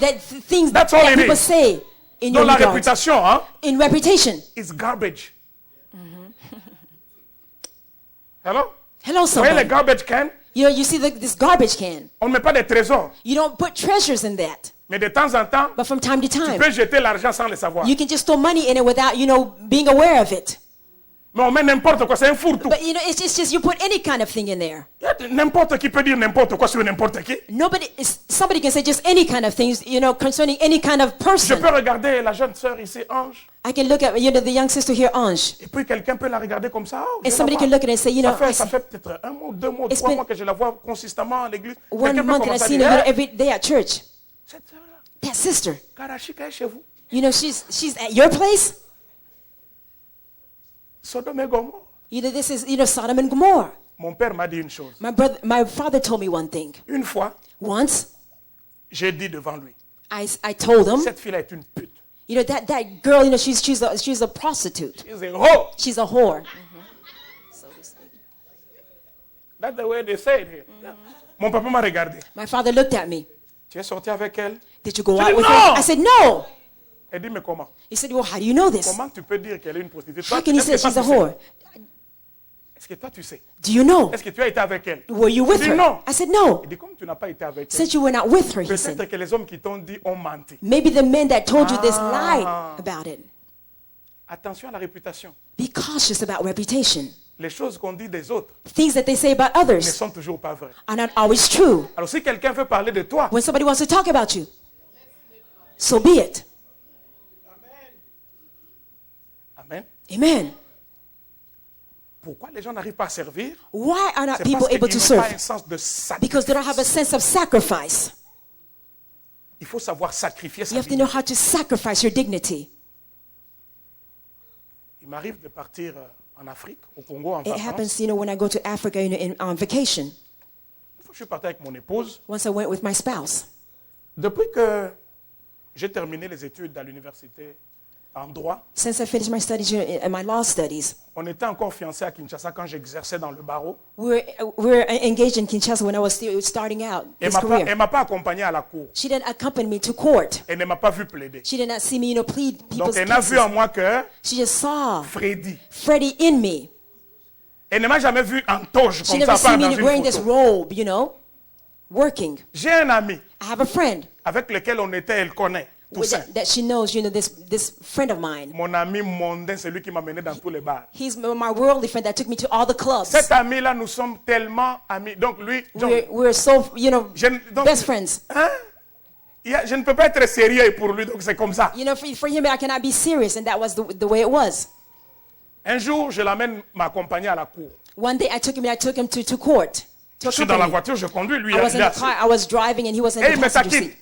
things That's that all it people is. say in Donc your la regards. réputation, hein, In reputation. is garbage. Hello? Hello, Vous voyez les somebody. garbage cans? You see this garbage can. On ne met pas des trésors. You don't put treasures in that. Mais de temps en temps, But from time to tu time, peux jeter l'argent sans le savoir. you can just throw money in it without, being aware of it. Mais on met n'importe quoi, c'est un fourre-tout. But, it's just you put any kind of thing in there. N'importe qui peut dire n'importe quoi sur n'importe qui. Somebody can say just any kind of things, concerning any kind of Je person. peux regarder la jeune sœur ici, Ange, I can look at, the young sister here, Ange. et puis quelqu'un peut la regarder comme ça. Oh, je And la somebody vois. can look at it and say, Ça fait peut-être un mois, 2 mois, It's 3 been mois que je la vois consistamment à l'église. 1 Quelqu'un peut month and I commencer à seen dire, her hey, every day at church. cette sœur-là, That sister, Karachika est chez vous. she's at your place. Sodome et Gomorrhe. This is, Sodom and Gomorrah. Mon père m'a dit une chose. My father told me one thing. Une fois, Once, j'ai dit devant lui, I told him, cette fille-là est une pute. that girl, she's a prostitute. She's a hoe. She's a whore. That's the way they say it here. Mon papa m'a regardé. My father looked at me. Tu es sorti avec elle? Did you go Je out dis, with "No." her? I said, no. Elle dit, mais comment? He said, well, how do you know this? Comment tu peux dire qu'elle est une prostituée? How Toi, can you est-ce say que she's a toi, tu sais? whore? Est-ce que toi tu sais? Do you know? Est-ce que tu as été avec elle? Were you with Je dis her? non. I said, no. Il dit, comme tu n'as pas été avec elle, Since you were not with her, he peut-être said, que les hommes qui t'ont dit ont menti. maybe the men that told you this lied Ah. about it. Attention à la réputation. Be cautious about reputation. Les choses qu'on dit des autres Things that they say about ne others sont toujours pas vraies. are not always true. Alors si quelqu'un veut parler de toi, When somebody wants to talk about you, so be it. amen. Amen. Pourquoi les gens n'arrivent pas à servir? Why are not C'est people parce able qu'ils to n'ont pas serve? un sens de sacrifice. Because they don't have a sense of sacrifice. Il faut savoir sacrifier You sa have to vie. know how to sacrifice your dignity. Il m'arrive de partir en Afrique, au Congo, en It vacances. happens, when I go to Africa on vacation. Une fois, je suis parti avec mon épouse. Once I went with my spouse. Depuis que j'ai terminé les études à l'université en droit, Since I finished my studies in my law studies, on était encore fiancés à Kinshasa quand j'exerçais dans le barreau. we were engaged in Kinshasa when I was still starting out Elle this ne career. m'a pas accompagné à la cour. She didn't accompany me to court. Elle ne m'a pas vu plaider. She did not see me, plead Donc people's elle n'a vu en cases. moi que She just saw Freddy. Freddie in me. Elle ne m'a jamais vu en toge She comme never ça, pas seen dans me une wearing this photo. robe, working. J'ai un ami I have a friend avec lequel on était, elle connaît, Toussaint. that she knows, this friend of mine. Mon ami mondain, celui qui m'a mené dans tous les bars. He's my worldly friend that took me to all the clubs. Cet ami-là, nous sommes tellement amis. Donc lui, donc, We're so, donc, best friends. hein? Je ne peux pas être sérieux pour lui, donc c'est comme ça. For him, I cannot be serious, and that was the way it was. Un jour, je l'amène m'accompagner à la cour. One day I took him to court. Je suis dans la voiture, je conduis, lui, I was il in est the assis. car, I was driving and he was in Et the il me passenger taquine. seat.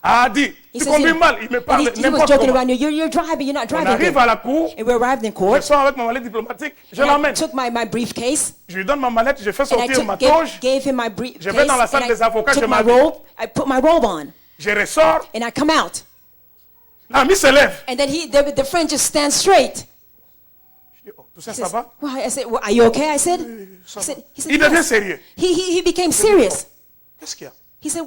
Ah, dit, He tu says, conduis mal. Il me and parle he was n'importe joking comment. around you. You're driving, you're not On driving arrive good. à la cour, And we arrived in je court. sors avec ma mallette diplomatique, je And I l'emmène. took my briefcase Je lui donne ma mallette, je fais and I sortir ma took, toge, gave him my Je briefcase. vais dans la salle and des avocats, I je took my m'habille. robe. I put my robe on je ressors, and I come out. l'ami se lève. And then the friend just stands straight. Je dis, oh, tout ça, He ça says, va? well, I said, well, are you okay? I said. Ça He va. said, he said Il devient yes. sérieux. He became serious. Qu'est-ce qu'il y a? He said,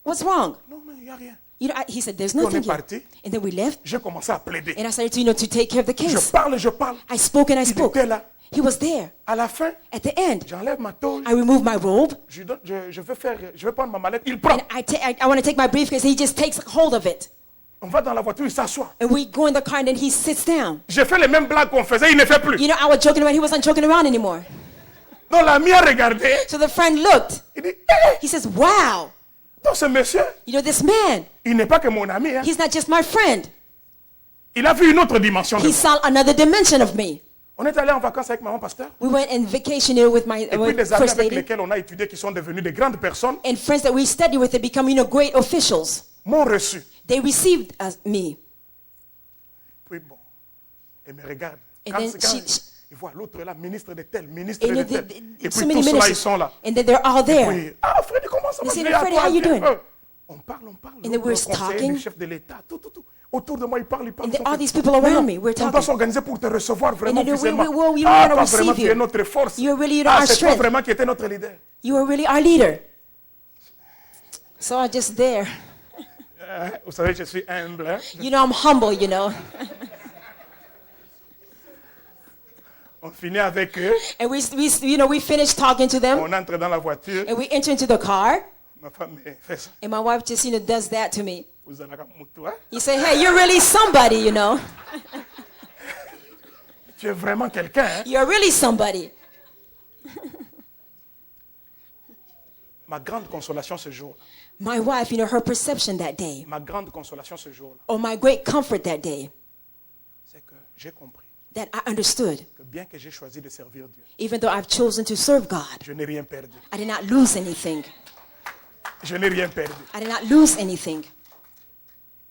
what's wrong? Non, mais il n'y a rien. You know, he said, there's on nothing est here. parti. And then we left. J'ai commencé à plaider. And I started to take care of the Je case. parle, je parle. I spoke and I Il spoke. était là. He was there. À la fin, At the end, j'enlève ma toge, I removed my robe je lui donne, je vais prendre ma mallette, il prend. and I want to take my briefcase. He just takes hold of it. On va dans la voiture, il s'assoit. And we go in the car and then he sits down. J'ai fait les mêmes blagues qu'on faisait, il ne fait plus. You know, I was joking around. He wasn't joking around anymore. Donc l'ami a regardé, So the friend looked. il dit, hé, He says, wow, donc ce monsieur, you know, this man, il n'est pas que mon ami. Hein. he's not just my friend. Il a vu une autre dimension de He moi. saw another dimension of me. On est allé en vacances avec maman pasteur. We went on vacation here with my Et puis des amis first avec lady lesquels on a étudié qui sont devenus de grandes personnes and friends that we studied with that become, you know, great officials. m'ont reçu. They received me. Puis bon, et me regarde. And Quand, then il voit l'autre là, ministre de tel, ministre And de you know, tel. Et so puis many tous là, ils ministers. sont là. And then they're all there. Oui. Ah, Freddy, comment ça va? They say, Je dis, ah, Freddy, toi, how you bien. doing? On parle. And then we're Le conseiller, talking. le chef de l'État, tout. Autour de moi, il parle. And then all these people around me, we're On doit talking. s'organiser pour te recevoir vraiment And then officiellement. we Ah, wanna toi, vraiment, receive tu you. es notre force. You're really, you know, Ah, our c'est toi strength. vraiment qui étais notre leader. You are really our leader. So I'm just there. Vous savez, je suis humble. Hein? You know, I'm humble, you know. On finit avec eux. And we finished talking to them. On entre dans la voiture. And we enter into the car. Ma femme fait ça. And my wife just, you know, does that to me. Vous en avez moutou, hein? You say, hey, you're really somebody, you know. Tu es vraiment quelqu'un. Hein? You're really somebody. Ma grande consolation ce jour-là. My wife, you know, her perception that day, Ma grande consolation ce jour-là, or my great comfort that day, c'est que j'ai compris that I understood, que bien que j'ai choisi de servir Dieu, even though I've chosen to serve God, je n'ai rien perdu. I did not lose anything. Je n'ai rien perdu. I did not lose anything.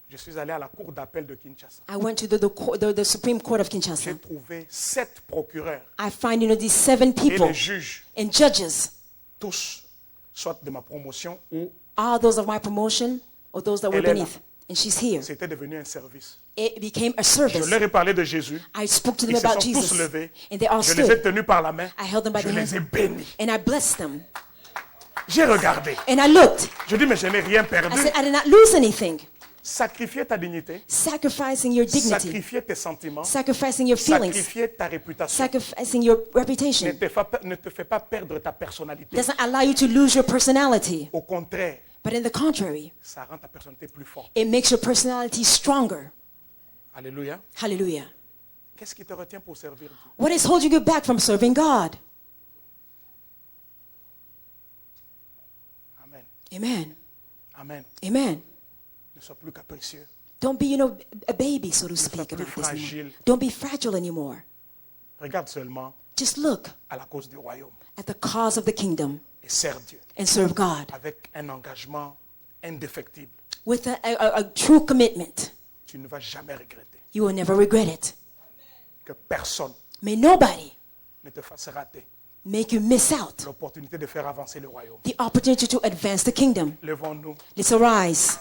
Je suis allé à la cour d'appel de Kinshasa. I went to the Supreme Court of Kinshasa. J'ai trouvé 7 procureurs I find, you know, these 7 et people les juges, and judges, tous, soit de ma promotion ou all those of my promotion or those that were Elle est là. beneath. And she's here. c'était devenu un service. It became a Je service. leur ai parlé de Jésus. I spoke to them Ils se about sont tous Jesus. levés. And they all Je les ai stood. tenus par la main. I held them by Je the les ai hand. bénis. And I blessed them. J'ai regardé. And I looked. Je dis, mais je n'ai rien I perdu. said, I did not lose anything. Sacrifier ta dignité, Sacrificing your dignity. sacrifier tes sentiments, Sacrificing your feelings. sacrifier ta réputation Sacrificing your ne reputation. ne te fait pas perdre ta personnalité. Doesn't allow you to lose your personality. Au contraire, But in the contrary, ça rend ta personnalité plus forte. it makes your personality stronger. Alléluia. Hallelujah. Qu'est-ce qui te retient pour servir Dieu? What is holding you back from serving God? Amen. Amen. Amen. Amen. Ne sois plus capricieux. Don't be, you know, a baby, so to speak, plus about this anymore. fragile. Don't be fragile anymore. Regarde seulement Just look à la cause du royaume at the cause of the kingdom et sers Dieu and serve God avec un engagement indéfectible. with a true commitment. Tu ne vas jamais regretter You will never regret it. que personne May nobody ne te fasse rater make you miss out l'opportunité de faire avancer le royaume. the opportunity to advance the kingdom. Levons-nous. Let's arise.